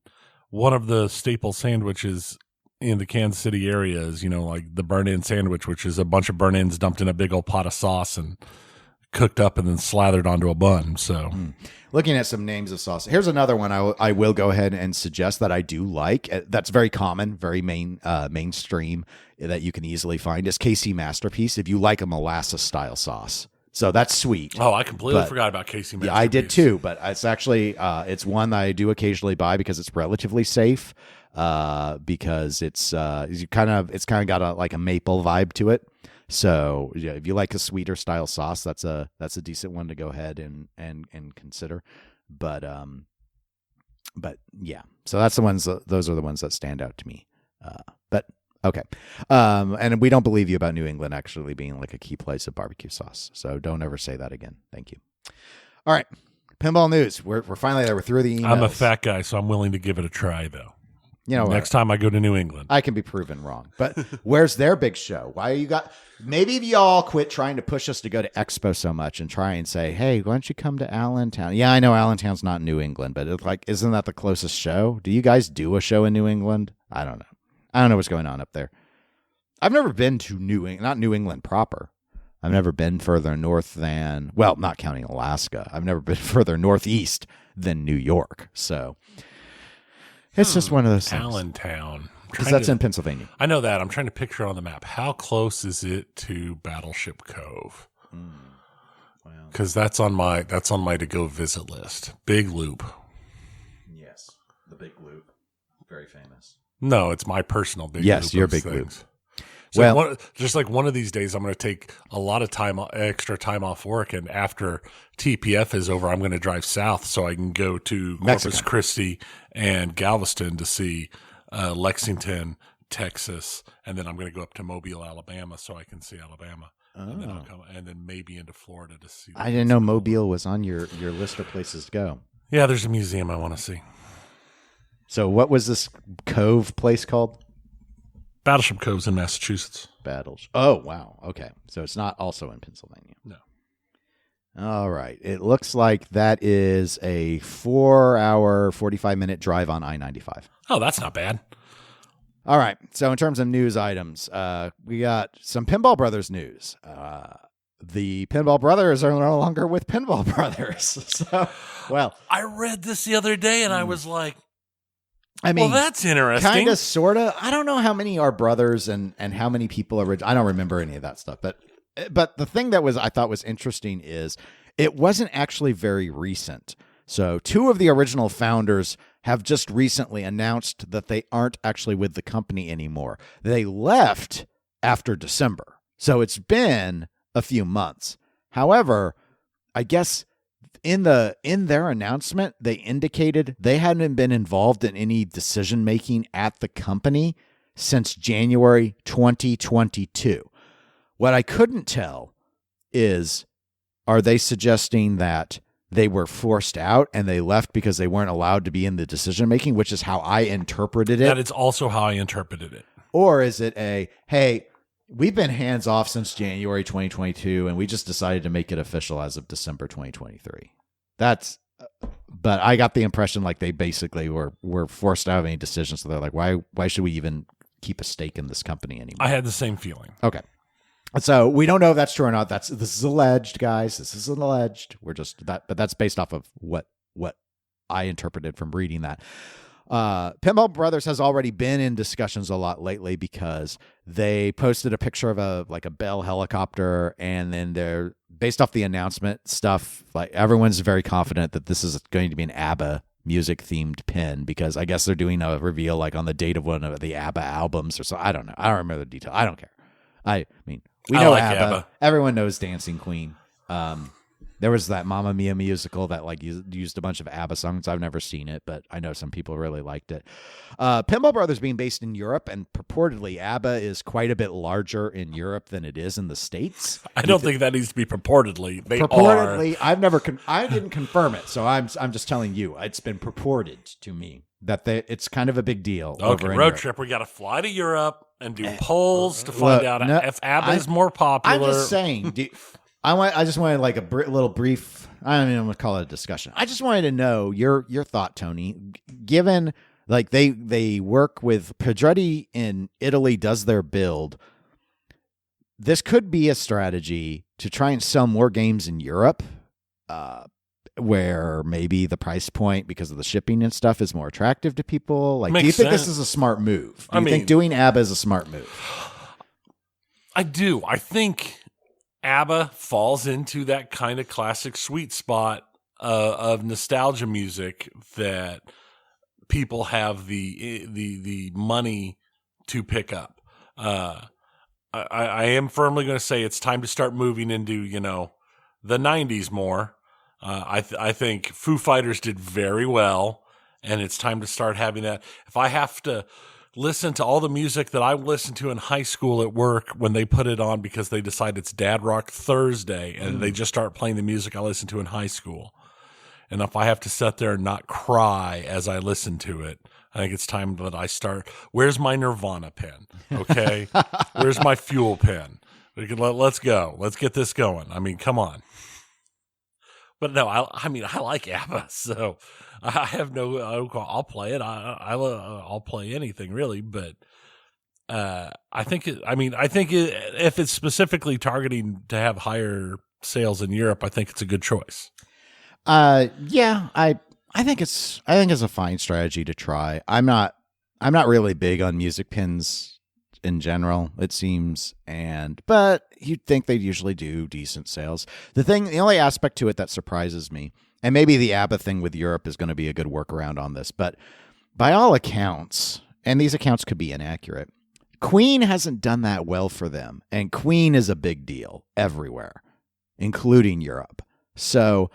one of the staple sandwiches in the Kansas City area is, like the burn-in sandwich, which is a bunch of burn-ins dumped in a big old pot of sauce and cooked up and then slathered onto a bun. So looking at some names of sauce, here's another one I will go ahead and suggest that I do like. That's very common, very mainstream that you can easily find is KC Masterpiece if you like a molasses style sauce. So that's sweet. Oh, I completely forgot about KC Masterpiece. Yeah, I did too, but it's actually it's one that I do occasionally buy because it's relatively safe. Because it's kind of got a maple vibe to it. So yeah, if you like a sweeter style sauce, that's a decent one to go ahead and consider. But yeah, so that's those are the ones that stand out to me. But okay. And we don't believe you about New England actually being like a key place of barbecue sauce. So don't ever say that again. Thank you. All right. Pinball news. We're finally there. We're through the emails. I'm a fat guy, so I'm willing to give it a try though. Next time I go to New England, I can be proven wrong. But where's their big show? Why are you maybe if y'all quit trying to push us to go to Expo so much and try and say, hey, why don't you come to Allentown? Yeah, I know Allentown's not New England, but isn't that the closest show? Do you guys do a show in New England? I don't know. I don't know what's going on up there. I've never been to not New England proper. I've never been further north than, well, not counting Alaska. I've never been further northeast than New York. So it's just one of those things. Allentown. Because that's in Pennsylvania. I know that. I'm trying to picture it on the map. How close is it to Battleship Cove? Because that's on my to go visit list. Big Loop. Yes, the Big Loop, very famous. No, it's my personal Big Loop. Yes, your Big Loop. So just like one of these days, I'm going to take a lot of extra time off work, and after TPF is over, I'm going to drive south so I can go to Corpus Christi and Galveston to see Lexington, Texas, and then I'm going to go up to Mobile, Alabama, so I can see Alabama, and then I'll come, and then maybe into Florida to see. I didn't know Mobile was on your list of places to go. Yeah, there's a museum I want to see. So, what was this cove place called? Battleship Cove's in Massachusetts. Oh, wow. Okay. So it's not also in Pennsylvania. No. All right. It looks like that is a 4-hour, 45-minute drive on I-95. Oh, that's not bad. All right. So in terms of news items, we got some Pinball Brothers news. The Pinball Brothers are no longer with Pinball Brothers. So, well. I read this the other day and I was like, I mean, well, that's interesting. Kind of, sort of. I don't know how many are brothers and how many people are. I don't remember any of that stuff. But the thing that I thought was interesting is it wasn't actually very recent. So 2 of the original founders have just recently announced that they aren't actually with the company anymore. They left after December. So it's been a few months. However, I guess in their announcement, they indicated they hadn't been involved in any decision making at the company since January 2022. What I couldn't tell is are they suggesting that they were forced out and they left because they weren't allowed to be in the decision making, which is how I interpreted it? That is also how I interpreted it. Or is it hey, we've been hands off since January 2022 and we just decided to make it official as of December 2023? But I got the impression like they basically were forced out of any decisions. So they're like, why should we even keep a stake in this company anymore? I had the same feeling. Okay. So we don't know if that's true or not. This is alleged, guys. This is alleged. We're just that, but that's based off of what I interpreted from reading that. Pinball Brothers has already been in discussions a lot lately because they posted a picture of a Bell helicopter, and then they're based off the announcement stuff. Like everyone's very confident that this is going to be an ABBA music themed pin because I guess they're doing a reveal like on the date of one of the ABBA albums or so. I don't know. I don't remember the detail. I don't care. I mean, we know like ABBA. Everyone knows Dancing Queen. There was that Mamma Mia musical that like used a bunch of ABBA songs. I've never seen it, but I know some people really liked it. Pinball Brothers being based in Europe, and purportedly ABBA is quite a bit larger in Europe than it is in the States. I don't think that needs to be purportedly. They purportedly, are. I didn't confirm it, so I'm just telling you. It's been purported to me that it's kind of a big deal. Okay, over in road Europe. trip. We got to fly to Europe and do polls to find out if ABBA is more popular. I'm just saying. I just wanted like a little brief. I don't even want to call it a discussion. I just wanted to know your thought, Tony. Given like they work with Pedretti in Italy, does their build. This could be a strategy to try and sell more games in Europe, where maybe the price point because of the shipping and stuff is more attractive to people. Like, do you think this is a smart move? Do you think doing ABBA is a smart move? I do. I think ABBA falls into that kind of classic sweet spot of nostalgia music that people have the money to pick up. I am firmly going to say it's time to start moving into, the 90s more. I think Foo Fighters did very well, and it's time to start having that. If I have to listen to all the music that I listened to in high school at work when they put it on because they decide it's Dad Rock Thursday and they just start playing the music I listened to in high school. And if I have to sit there and not cry as I listen to it, I think it's time that I start. Where's my Nirvana pen? Okay. Where's my Fuel pen? Let's go. Let's get this going. I mean, come on. But no, I like ABBA, so I have I'll play it. I'll play anything really, but I think if it's specifically targeting to have higher sales in Europe, I think it's a good choice. Yeah, I think it's a fine strategy to try. I'm not really big on music pins in general, it seems, but you'd think they'd usually do decent sales. The only aspect to it that surprises me, and maybe the ABBA thing with Europe is going to be a good workaround on this, but by all accounts, and these accounts could be inaccurate, Queen hasn't done that well for them, and Queen is a big deal everywhere, including Europe. So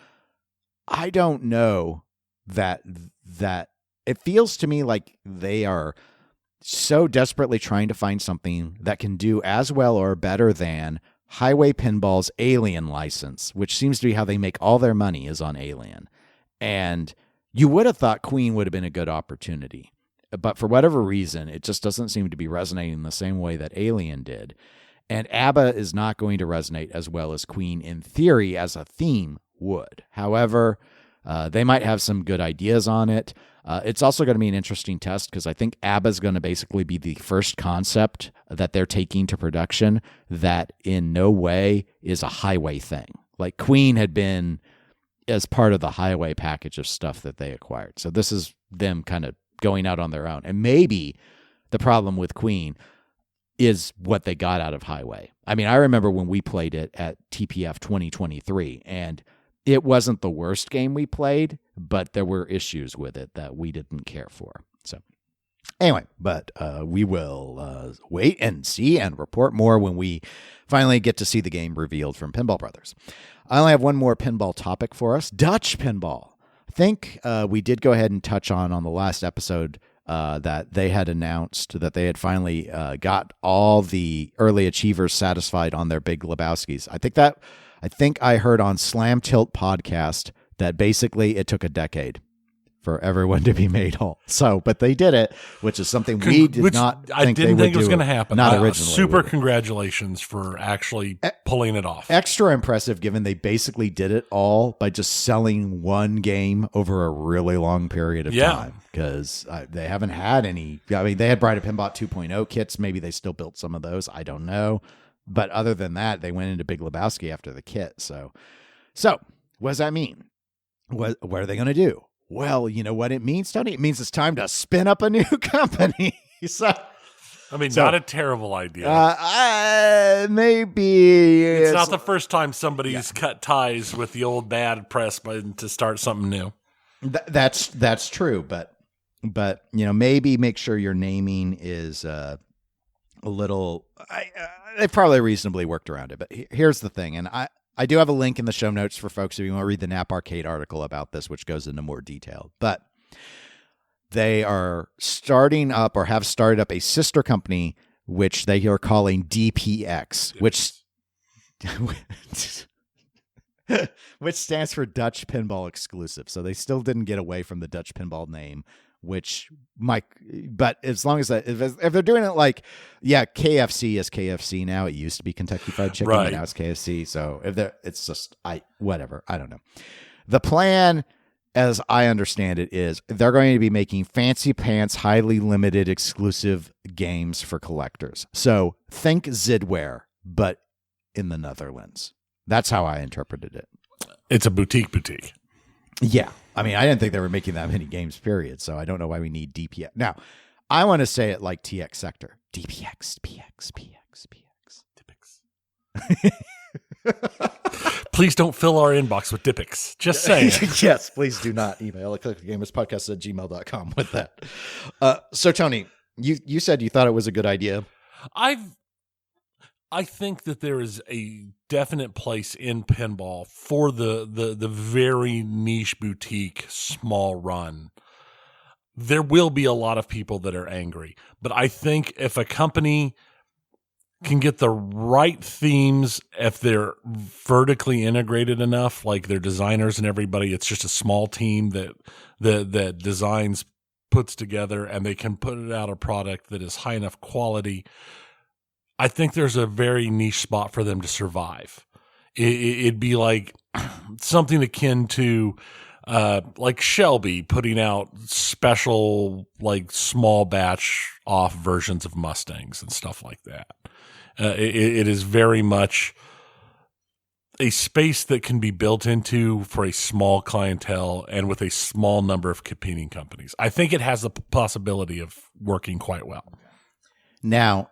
I don't know that it feels to me like they are so desperately trying to find something that can do as well or better than Highway Pinball's Alien license, which seems to be how they make all their money is on Alien. And you would have thought Queen would have been a good opportunity. But for whatever reason, it just doesn't seem to be resonating the same way that Alien did. And ABBA is not going to resonate as well as Queen in theory as a theme would. However, they might have some good ideas on it. It's also going to be an interesting test because I think ABBA is going to basically be the first concept that they're taking to production that in no way is a Highway thing. Like Queen had been as part of the Highway package of stuff that they acquired. So this is them kind of going out on their own. And maybe the problem with Queen is what they got out of Highway. I mean, I remember when we played it at TPF 2023 and it wasn't the worst game we played, but there were issues with it that we didn't care for. So anyway, but we will wait and see and report more when we finally get to see the game revealed from Pinball Brothers. I only have one more pinball topic for us, Dutch pinball. I think we did go ahead and touch on the last episode that they had announced that they had finally got all the early achievers satisfied on their Big Lebowskis. I think I think I heard on Slam Tilt podcast that basically it took a decade for everyone to be made whole. So, but they did it, which is something we did not think I didn't think it was going to happen. Not originally. Super congratulations for actually pulling it off. Extra impressive given they basically did it all by just selling one game over a really long period of time. Because they haven't had any. I mean, they had Bride of Pinbot 2.0 kits. Maybe they still built some of those. I don't know. But other than that, they went into Big Lebowski after the kit. So what does that mean? What are they going to do? Well, you know what it means, Tony? It means it's time to spin up a new company. Not a terrible idea. Maybe it's not the first time somebody's cut ties with the old bad press to start something new. That's true, but maybe make sure your naming is a little. They probably reasonably worked around it, but here's the thing, and I do have a link in the show notes for folks if you want to read the Nap Arcade article about this, which goes into more detail. But they are starting up or have started up a sister company, which they are calling DPX, which stands for Dutch Pinball Exclusive. So they still didn't get away from the Dutch Pinball name, but as long as if they're doing it KFC is KFC now. It used to be Kentucky Fried Chicken, but now it's KFC. So it's just whatever. I don't know. The plan, as I understand it, is they're going to be making fancy pants, highly limited, exclusive games for collectors. So think Zidware, but in the Netherlands. That's how I interpreted it. It's a boutique. Yeah. I mean, I didn't think they were making that many games, period. So I don't know why we need DPX. Now, I want to say it like TX Sector. DPX PX Px. DPX. Please don't fill our inbox with DPX. Just saying. Yes, please do not email eclecticgamerspodcast@gmail.com with that. So, Tony, you said you thought it was a good idea. I think that there is a definite place in pinball for the very niche boutique small run. There will be a lot of people that are angry, but I think if a company can get the right themes, if they're vertically integrated enough, like their designers and everybody, it's just a small team that designs, puts together, and they can put it out a product that is high enough quality. I think there's a very niche spot for them to survive. It'd be like something akin to like Shelby putting out special, like small batch off versions of Mustangs and stuff like that. It is very much a space that can be built into for a small clientele and with a small number of competing companies. I think it has the possibility of working quite well. Now,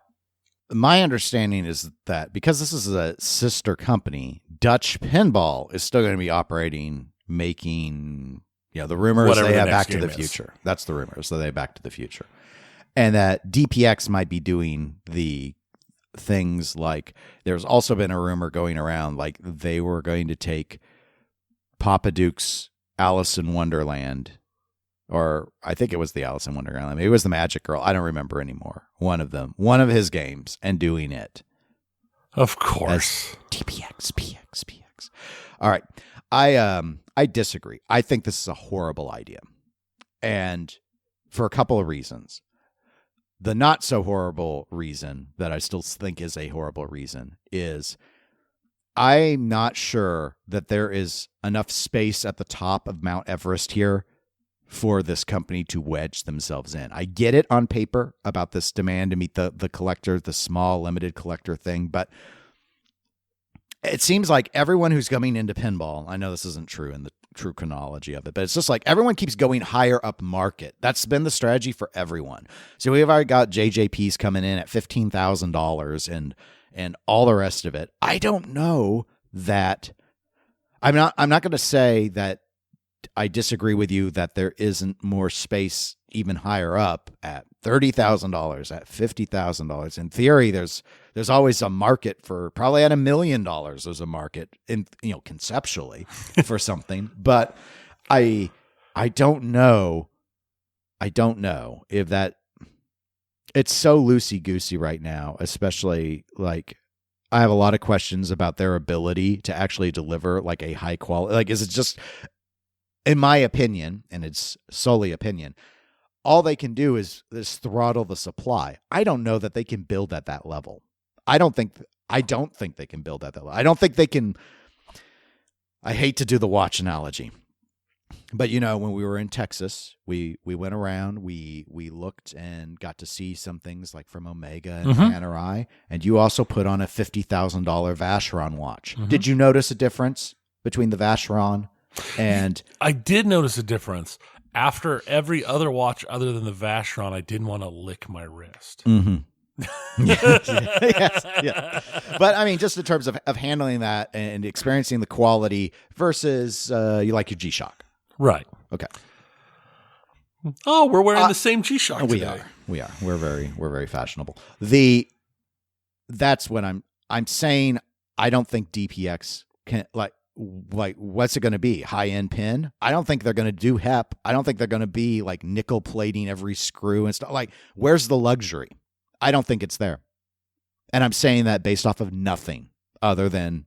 my understanding is that because this is a sister company, Dutch Pinball is still going to be operating, making, the rumors whatever they the have next Back to game the is. Future. That's the rumors that they have Back to the Future. And that DPX might be doing the things like, there's also been a rumor going around like they were going to take Papa Duke's Alice in Wonderland, or I think it was the Alice in Wonderland. Maybe it was the Magic Girl. I don't remember anymore. One of his games, and doing it. Of course. DPX PX. All right. I disagree. I think this is a horrible idea. And for a couple of reasons. The not so horrible reason that I still think is a horrible reason is I'm not sure that there is enough space at the top of Mount Everest here for this company to wedge themselves in. I get it on paper about this demand to meet the collector, the small limited collector thing, but it seems like everyone who's coming into pinball, I know this isn't true in the true chronology of it, but it's just like everyone keeps going higher up market. That's been the strategy for everyone. So we've already got JJPs coming in at $15,000 and all the rest of it. I don't know that I'm not going to say that I disagree with you that there isn't more space even higher up at $30,000, at $50,000. In theory, there's always a market for probably at $1 million. There's a market in, conceptually for something, but I don't know. I don't know if that it's so loosey goosey right now, especially like I have a lot of questions about their ability to actually deliver like a high quality. Like, is it just, in my opinion, and it's solely opinion, all they can do is throttle the supply. I don't know that they can build at that level. I don't think they can build at that level. I don't think they can. I hate to do the watch analogy, but when we were in Texas, we went around, we looked and got to see some things like from Omega and Panerai, and you also put on a $50,000 Vacheron watch. Did you notice a difference between the Vacheron and? I did notice a difference. After every other watch other than the Vacheron, I didn't want to lick my wrist. Yes. But I mean, just in terms of handling that and experiencing the quality versus you like your G-Shock. Right. Okay. Oh, we're wearing the same G-Shock today. We are. We're very fashionable. That's what I'm saying. I don't think DPX can like what's it going to be? High-end pin? I don't think they're going to do HEP. I don't think they're going to be like nickel plating every screw and stuff. Like, where's the luxury? I don't think it's there. And I'm saying that based off of nothing other than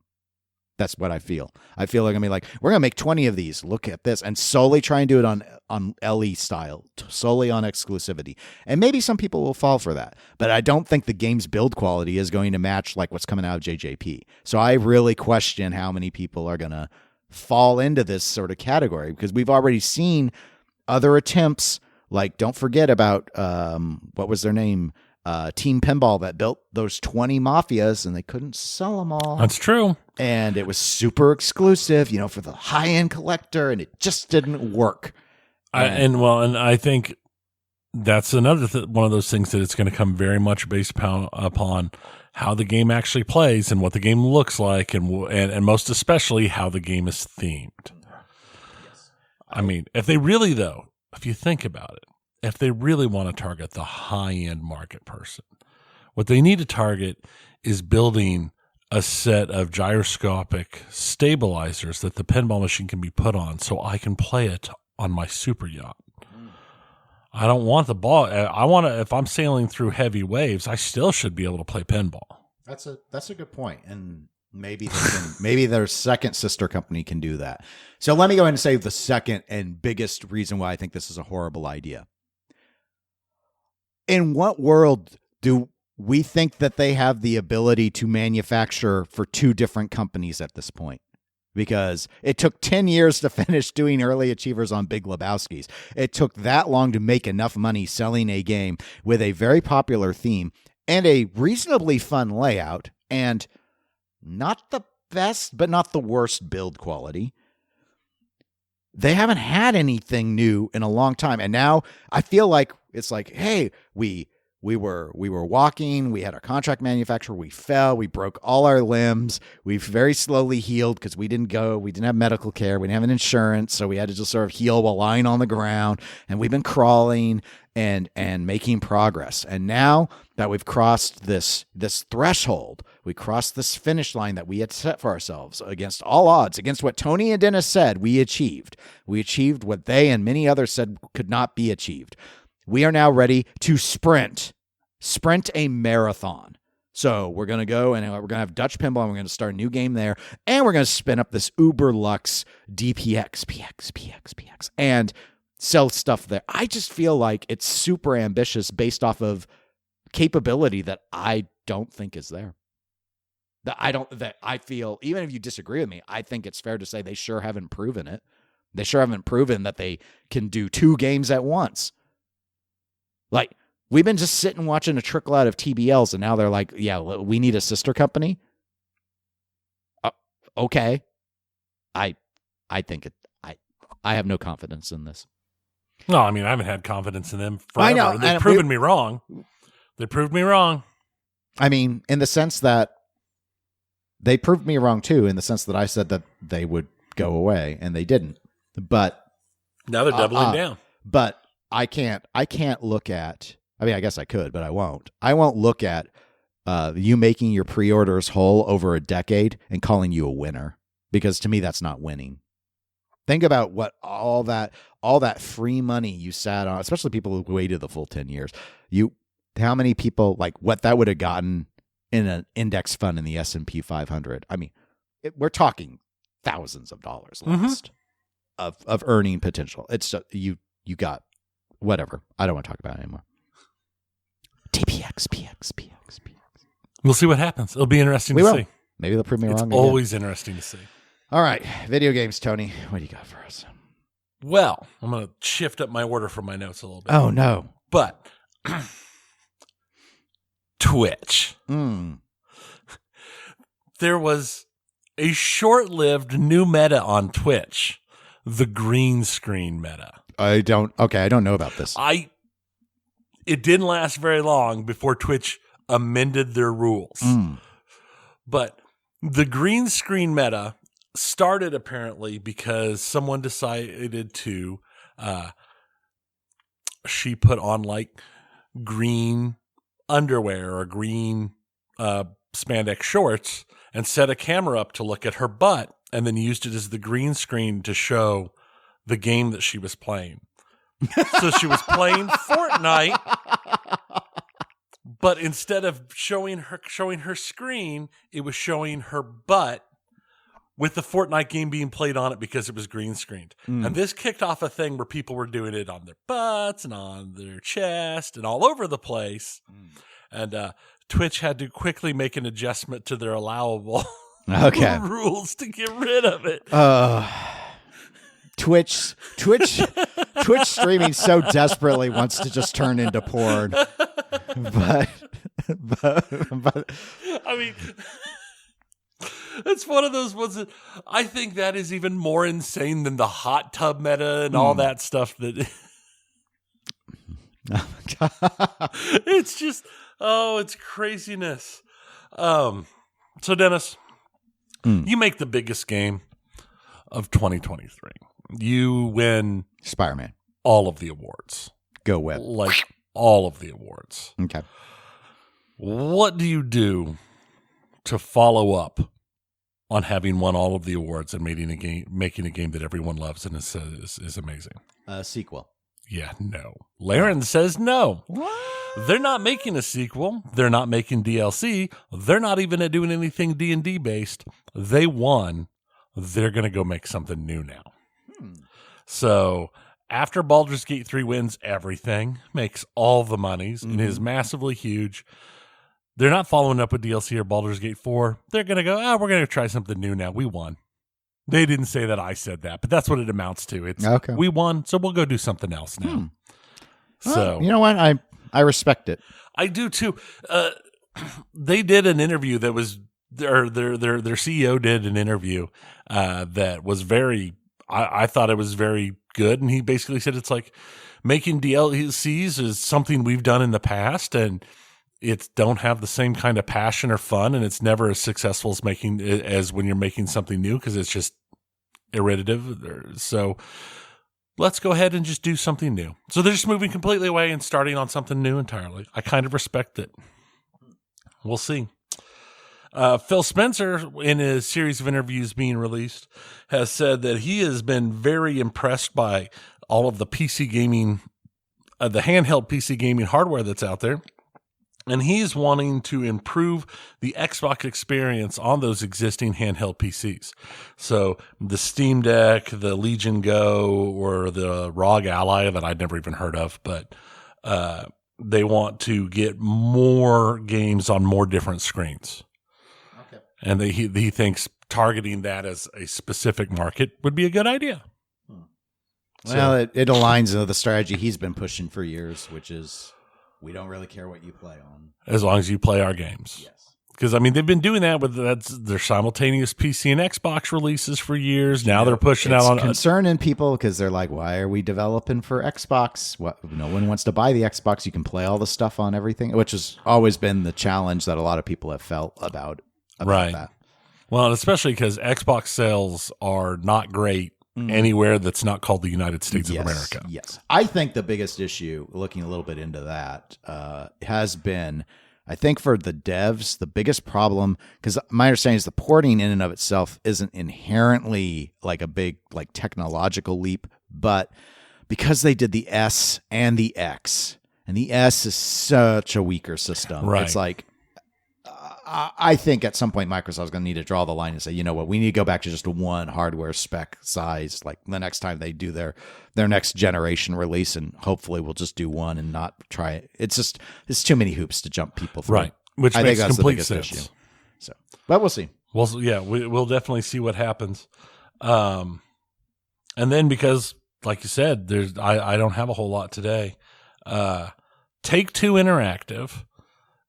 that's what I feel. I feel like I'm like, we're going to make 20 of these. Look at this. And solely try and do it on LE style, solely on exclusivity. And maybe some people will fall for that. But I don't think the game's build quality is going to match like what's coming out of JJP. So I really question how many people are going to fall into this sort of category, because we've already seen other attempts. Like, don't forget about, what was their name? Team Pinball that built those 20 Mafias, and they couldn't sell them all. That's true. And it was super exclusive, for the high-end collector, and it just didn't work. And I think that's another one of those things that it's going to come very much based upon how the game actually plays and what the game looks like, and most especially how the game is themed. Yes. I mean, if you think about it, if they really want to target the high-end market person, what they need to target is building a set of gyroscopic stabilizers that the pinball machine can be put on so I can play it on my super yacht. I don't want the ball. I want to, if I'm sailing through heavy waves, I still should be able to play pinball. That's a good point. And maybe maybe their second sister company can do that. So let me go ahead and say the second and biggest reason why I think this is a horrible idea. In what world do we think that they have the ability to manufacture for two different companies at this point? Because it took 10 years to finish doing early achievers on Big Lebowski's. It took that long to make enough money selling a game with a very popular theme and a reasonably fun layout and not the best, but not the worst build quality. They haven't had anything new in a long time. And now I feel like it's like, hey, we were walking, we had our contract manufacturer, we fell, we broke all our limbs, we very slowly healed because we didn't have medical care, we didn't have an insurance, so we had to just sort of heal while lying on the ground, and we've been crawling and making progress. And now that we've crossed this threshold, we crossed this finish line that we had set for ourselves against all odds, against what Tony and Dennis said we achieved. We achieved what they and many others said could not be achieved. We are now ready to sprint a marathon. So we're going to go and we're going to have Dutch Pinball, and we're going to start a new game there, and we're going to spin up this uber luxe DPX PX and sell stuff there. I just feel like it's super ambitious based off of capability that I don't think is there. That I feel, even if you disagree with me, I think it's fair to say they sure haven't proven it. They sure haven't proven that they can do two games at once. Like, we've been just sitting watching a trickle out of TBLs, and now they're like, yeah, we need a sister company. Okay. I think I have no confidence in this. No, I mean, I haven't had confidence in them forever. I know. They've proven me wrong. They proved me wrong. I mean, in the sense that they proved me wrong too, in the sense that I said that they would go away, and they didn't. But now they're doubling down. But I can't look at, I mean, I guess I could, but I won't. I won't look at you making your pre-orders whole over a decade and calling you a winner, because to me, that's not winning. Think about what all that free money you sat on, especially people who waited the full 10 years. How many people, like, what that would have gotten in an index fund in the S&P 500. I mean, we're talking thousands of dollars lost of earning potential. It's just, you got whatever. I don't want to talk about it anymore. DPX PX Px. We'll see what happens. It'll be interesting to see. Maybe they'll prove me wrong. It's always interesting to see. All right, video games, Tony. What do you got for us? Well, I'm going to shift up my order from my notes a little bit. Oh, no. But Twitch. There was a short-lived new meta on Twitch, the green screen meta. I don't know about this. It didn't last very long before Twitch amended their rules. But the green screen meta started apparently because someone decided to she put on like green underwear or green spandex shorts and set a camera up to look at her butt and then used it as the green screen to show the game that she was playing. So she was playing Fortnite, but instead of showing her screen, it was showing her butt with the Fortnite game being played on it because it was green screened. And this kicked off a thing where people were doing it on their butts and on their chest and all over the place. And Twitch had to quickly make an adjustment to their allowable rules to get rid of it. Twitch streaming so desperately wants to just turn into porn. But I mean, it's one of those ones that I think that is even more insane than the hot tub meta and all that stuff that it's just, it's craziness. So Dennis, you make the biggest game of 2023. You win Spider-Man. All of the awards. Go Web. Like all of the awards. Okay. What do you do to follow up on having won all of the awards and making a game that everyone loves and is amazing? Sequel. Yeah, no. Larian says no. What? They're not making a sequel. They're not making DLC. They're not even doing anything D&D based. They won. They're going to go make something new now. So after Baldur's Gate 3 wins everything, makes all the monies, and is massively huge, they're not following up with DLC or Baldur's Gate 4. They're going to go, we're going to try something new now. We won. They didn't say that I said that, but that's what it amounts to. It's we won, so we'll go do something else now. So you know what? I respect it. I do too. They did an interview that was their CEO did an interview that was very. I thought it was very good, and he basically said it's like making DLCs is something we've done in the past, and it don't have the same kind of passion or fun, and it's never as successful as when you're making something new because it's just iterative. So let's go ahead and just do something new. So they're just moving completely away and starting on something new entirely. I kind of respect it. We'll see. Phil Spencer, in his series of interviews being released, has said that he has been very impressed by all of the PC gaming, the handheld PC gaming hardware that's out there. And he's wanting to improve the Xbox experience on those existing handheld PCs. So the Steam Deck, the Legion Go, or the ROG Ally that I'd never even heard of, but they want to get more games on more different screens. Okay. And he thinks targeting that as a specific market would be a good idea. Well, it aligns with the strategy he's been pushing for years, which is we don't really care what you play on. As long as you play our games. Yes. Because, I mean, they've been doing that with their simultaneous PC and Xbox releases for years. Now they're pushing out on... It's concerning people because they're like, why are we developing for Xbox? No one wants to buy the Xbox. You can play all the stuff on everything, which has always been the challenge that a lot of people have felt about that. Well, especially because Xbox sales are not great anywhere that's not called the United States of America. Yes. I think the biggest issue, looking a little bit into that, has been, I think for the devs, the biggest problem, because my understanding is the porting in and of itself isn't inherently like a big like technological leap, but because they did the S and the X, and the S is such a weaker system. Right. It's like, I think at some point Microsoft's going to need to draw the line and say, you know what, we need to go back to just a one hardware spec size. Like the next time they do their next generation release, and hopefully we'll just do one and not try it. It's too many hoops to jump people through. Right. Which I makes think that's complete the biggest sense. issue. So, but we'll see. Well, yeah, we'll definitely see what happens. And then because, like you said, I don't have a whole lot today. Take-Two Interactive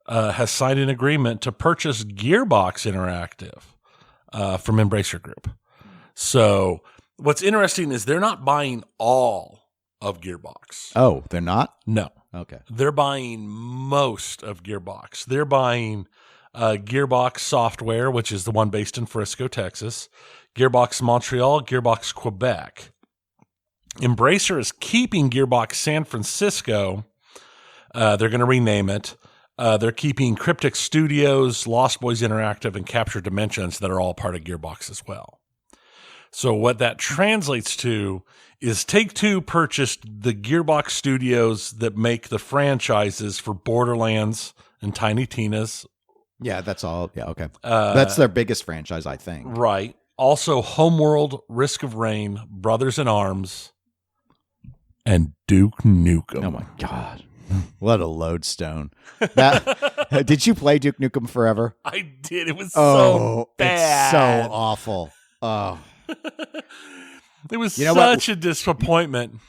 has signed an agreement to purchase Gearbox Interactive from Embracer Group. So what's interesting is they're not buying all of Gearbox. Oh, they're not? No. Okay. They're buying most of Gearbox. They're buying Gearbox Software, which is the one based in Frisco, Texas, Gearbox Montreal, Gearbox Quebec. Embracer is keeping Gearbox San Francisco. They're going to rename it. They're keeping Cryptic Studios, Lost Boys Interactive, and Capture Dimensions that are all part of Gearbox as well. So what that translates to is Take-Two purchased the Gearbox studios that make the franchises for Borderlands and Tiny Tina's. Yeah, that's all. Yeah, okay. That's their biggest franchise, I think. Right. Also, Homeworld, Risk of Rain, Brothers in Arms, and Duke Nukem. Oh, my God. What a lodestone. Did you play Duke Nukem Forever? I did. It was so bad. It's so awful. Oh. It was such a disappointment.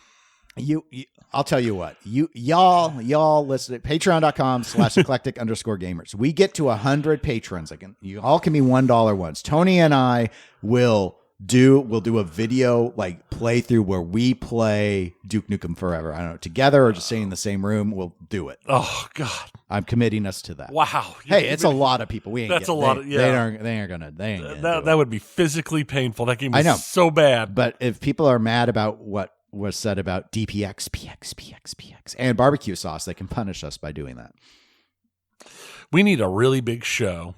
I'll tell you what, y'all listen to patreon.com/eclectic_gamers. We get to 100 patrons. You all can be $1 ones. Tony and I will do a video like playthrough where we play Duke Nukem Forever. I don't know, together or just staying in the same room. We'll do it. Oh God. I'm committing us to that. Wow. Hey, it's a lot of people. That's a lot. Yeah. They ain't gonna that would be physically painful. That game was I know. so bad. But if people are mad about what was said about DPX PX and barbecue sauce, they can punish us by doing that. We need a really big show.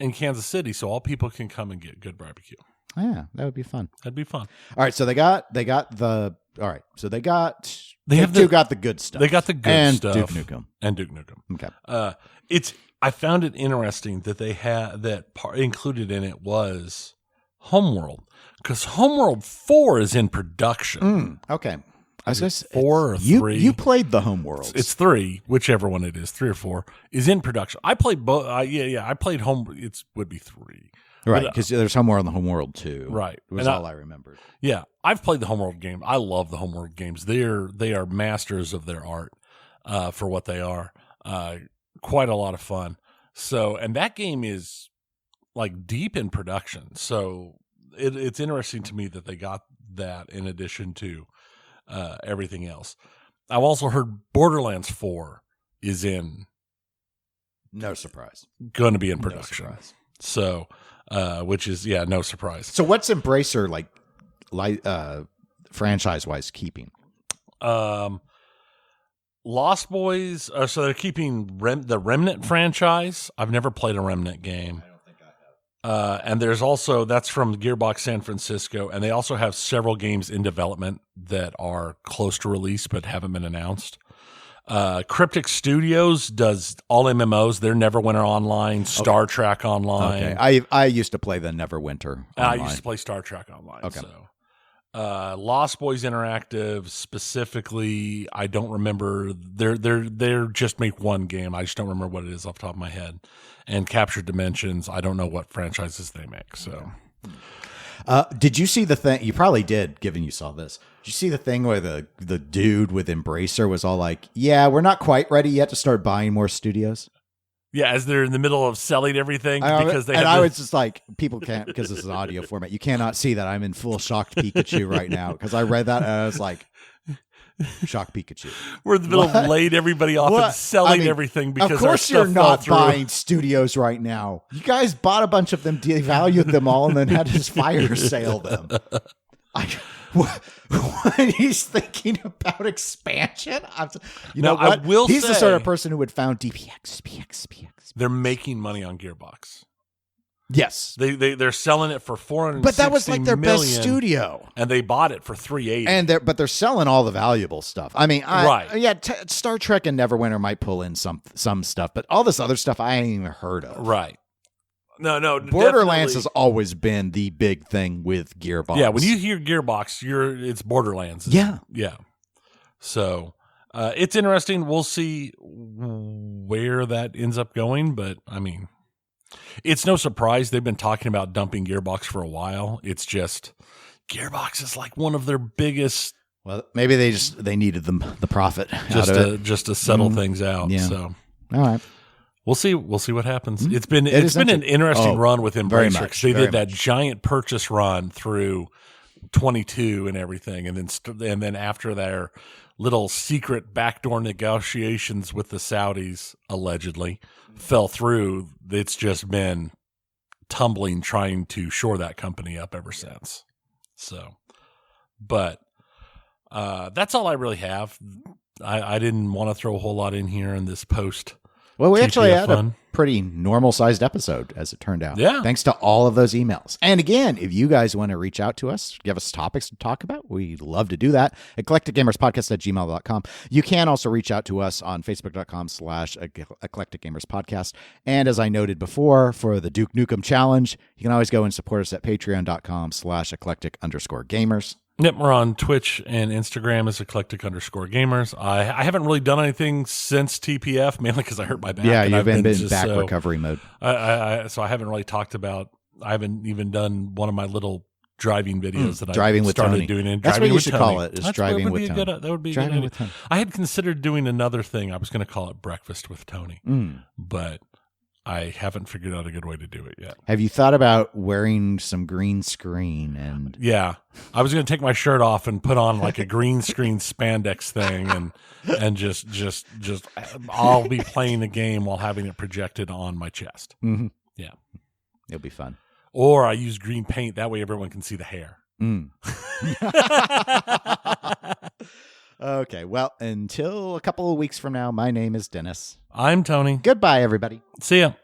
In Kansas City, so all people can come and get good barbecue. Yeah, that would be fun. That'd be fun. All right, so they got the so they got the good stuff. They got the good stuff. Duke Nukem. Okay. I found it interesting that they had included in it was Homeworld, because Homeworld 4 is in production. Okay. I was going to say 4 or 3. You played the Homeworld. It's 3, whichever one it is, 3 or 4 is in production. I played both. I played Home. It would be 3, right? Because there's Homeworld on the Homeworld 2, right? It was all I remembered. Yeah, I've played the Homeworld game. I love the Homeworld games. They are masters of their art for what they are. Quite a lot of fun. So, and that game is like deep in production. So it's interesting to me that they got that in addition to everything else. I've also heard Borderlands 4 is in. No surprise. Going to be in production. No surprise. So, which is, no surprise. So what's Embracer like franchise-wise keeping? Lost Boys, so they're keeping the Remnant franchise. I've never played a Remnant game. And there's also, that's from Gearbox San Francisco, and they also have several games in development that are close to release but haven't been announced. Cryptic Studios does all MMOs. They're Neverwinter Online, Star Trek Online. Okay, I used to play the Neverwinter Online. I used to play Star Trek Online. Okay. So. Lost Boys Interactive specifically, I don't remember. They're just make one game. I just don't remember what it is off the top of my head. And Capture Dimensions, I don't know what franchises they make. So, did you see the thing? You probably did, given you saw this. Did you see the thing where the dude with Embracer was all like, "Yeah, we're not quite ready yet to start buying more studios." Yeah, as they're in the middle of selling everything because they. And I was just like, people can't, because this is an audio format. You cannot see that I'm in full shocked Pikachu right now, because I read that and I was like, shocked Pikachu. We're in the middle of laying everybody off and selling everything because of course you're not buying studios right now. You guys bought a bunch of them, devalued them all, and then had to just fire sale them. When he's thinking about expansion, he's the sort of person who would found DPX PX Px. They're making money on Gearbox. Yes. They're selling it for $460 But that was like their million, best studio. and they bought it for $380. And but they're selling all the valuable stuff. I mean, Right. Yeah, Star Trek and Neverwinter might pull in some stuff, but all this other stuff I ain't even heard of. Right. No. Borderlands definitely. has always been the big thing with Gearbox. Yeah, when you hear Gearbox, it's Borderlands. Yeah. Yeah. So it's interesting. We'll see where that ends up going, but I mean, it's no surprise they've been talking about dumping Gearbox for a while. It's just Gearbox is like one of their biggest. Well, maybe they needed the profit just to settle things out. Yeah. So all right. We'll see what happens. It's been an interesting run with Embracer. They did that giant purchase run through 22 and everything, and then after their little secret backdoor negotiations with the Saudis allegedly fell through, it's just been tumbling trying to shore that company up ever since. So, but that's all I really have. I didn't want to throw a whole lot in here in this post. Well, we TPF actually had fun. a pretty normal-sized episode, as it turned out. Yeah. Thanks to all of those emails. And again, if you guys want to reach out to us, give us topics to talk about, we'd love to do that. eclecticgamerspodcast@gmail.com. You can also reach out to us on facebook.com/eclecticgamerspodcast. And as I noted before, for the Duke Nukem Challenge, you can always go and support us at patreon.com/eclectic_gamers. Yep, we're on Twitch and Instagram as eclectic_gamers. I haven't really done anything since TPF, mainly because I hurt my back. Yeah, and you've I've been back recovery mode. So I haven't really talked about. I haven't even done one of my little driving videos that driving I with started Tony. doing. That's what you should call it. Is That driving would with be Tony. That would be a Driving good with idea. Tony. I had considered doing another thing. I was going to call it Breakfast with Tony, but I haven't figured out a good way to do it yet. Have you thought about wearing some green screen and? Yeah, I was going to take my shirt off and put on like a green screen spandex thing, and just I'll be playing the game while having it projected on my chest. Mm-hmm. Yeah, it'll be fun. Or I use green paint that way everyone can see the hair. Okay, well, until a couple of weeks from now, my name is Dennis. I'm Tony. Goodbye, everybody. See ya.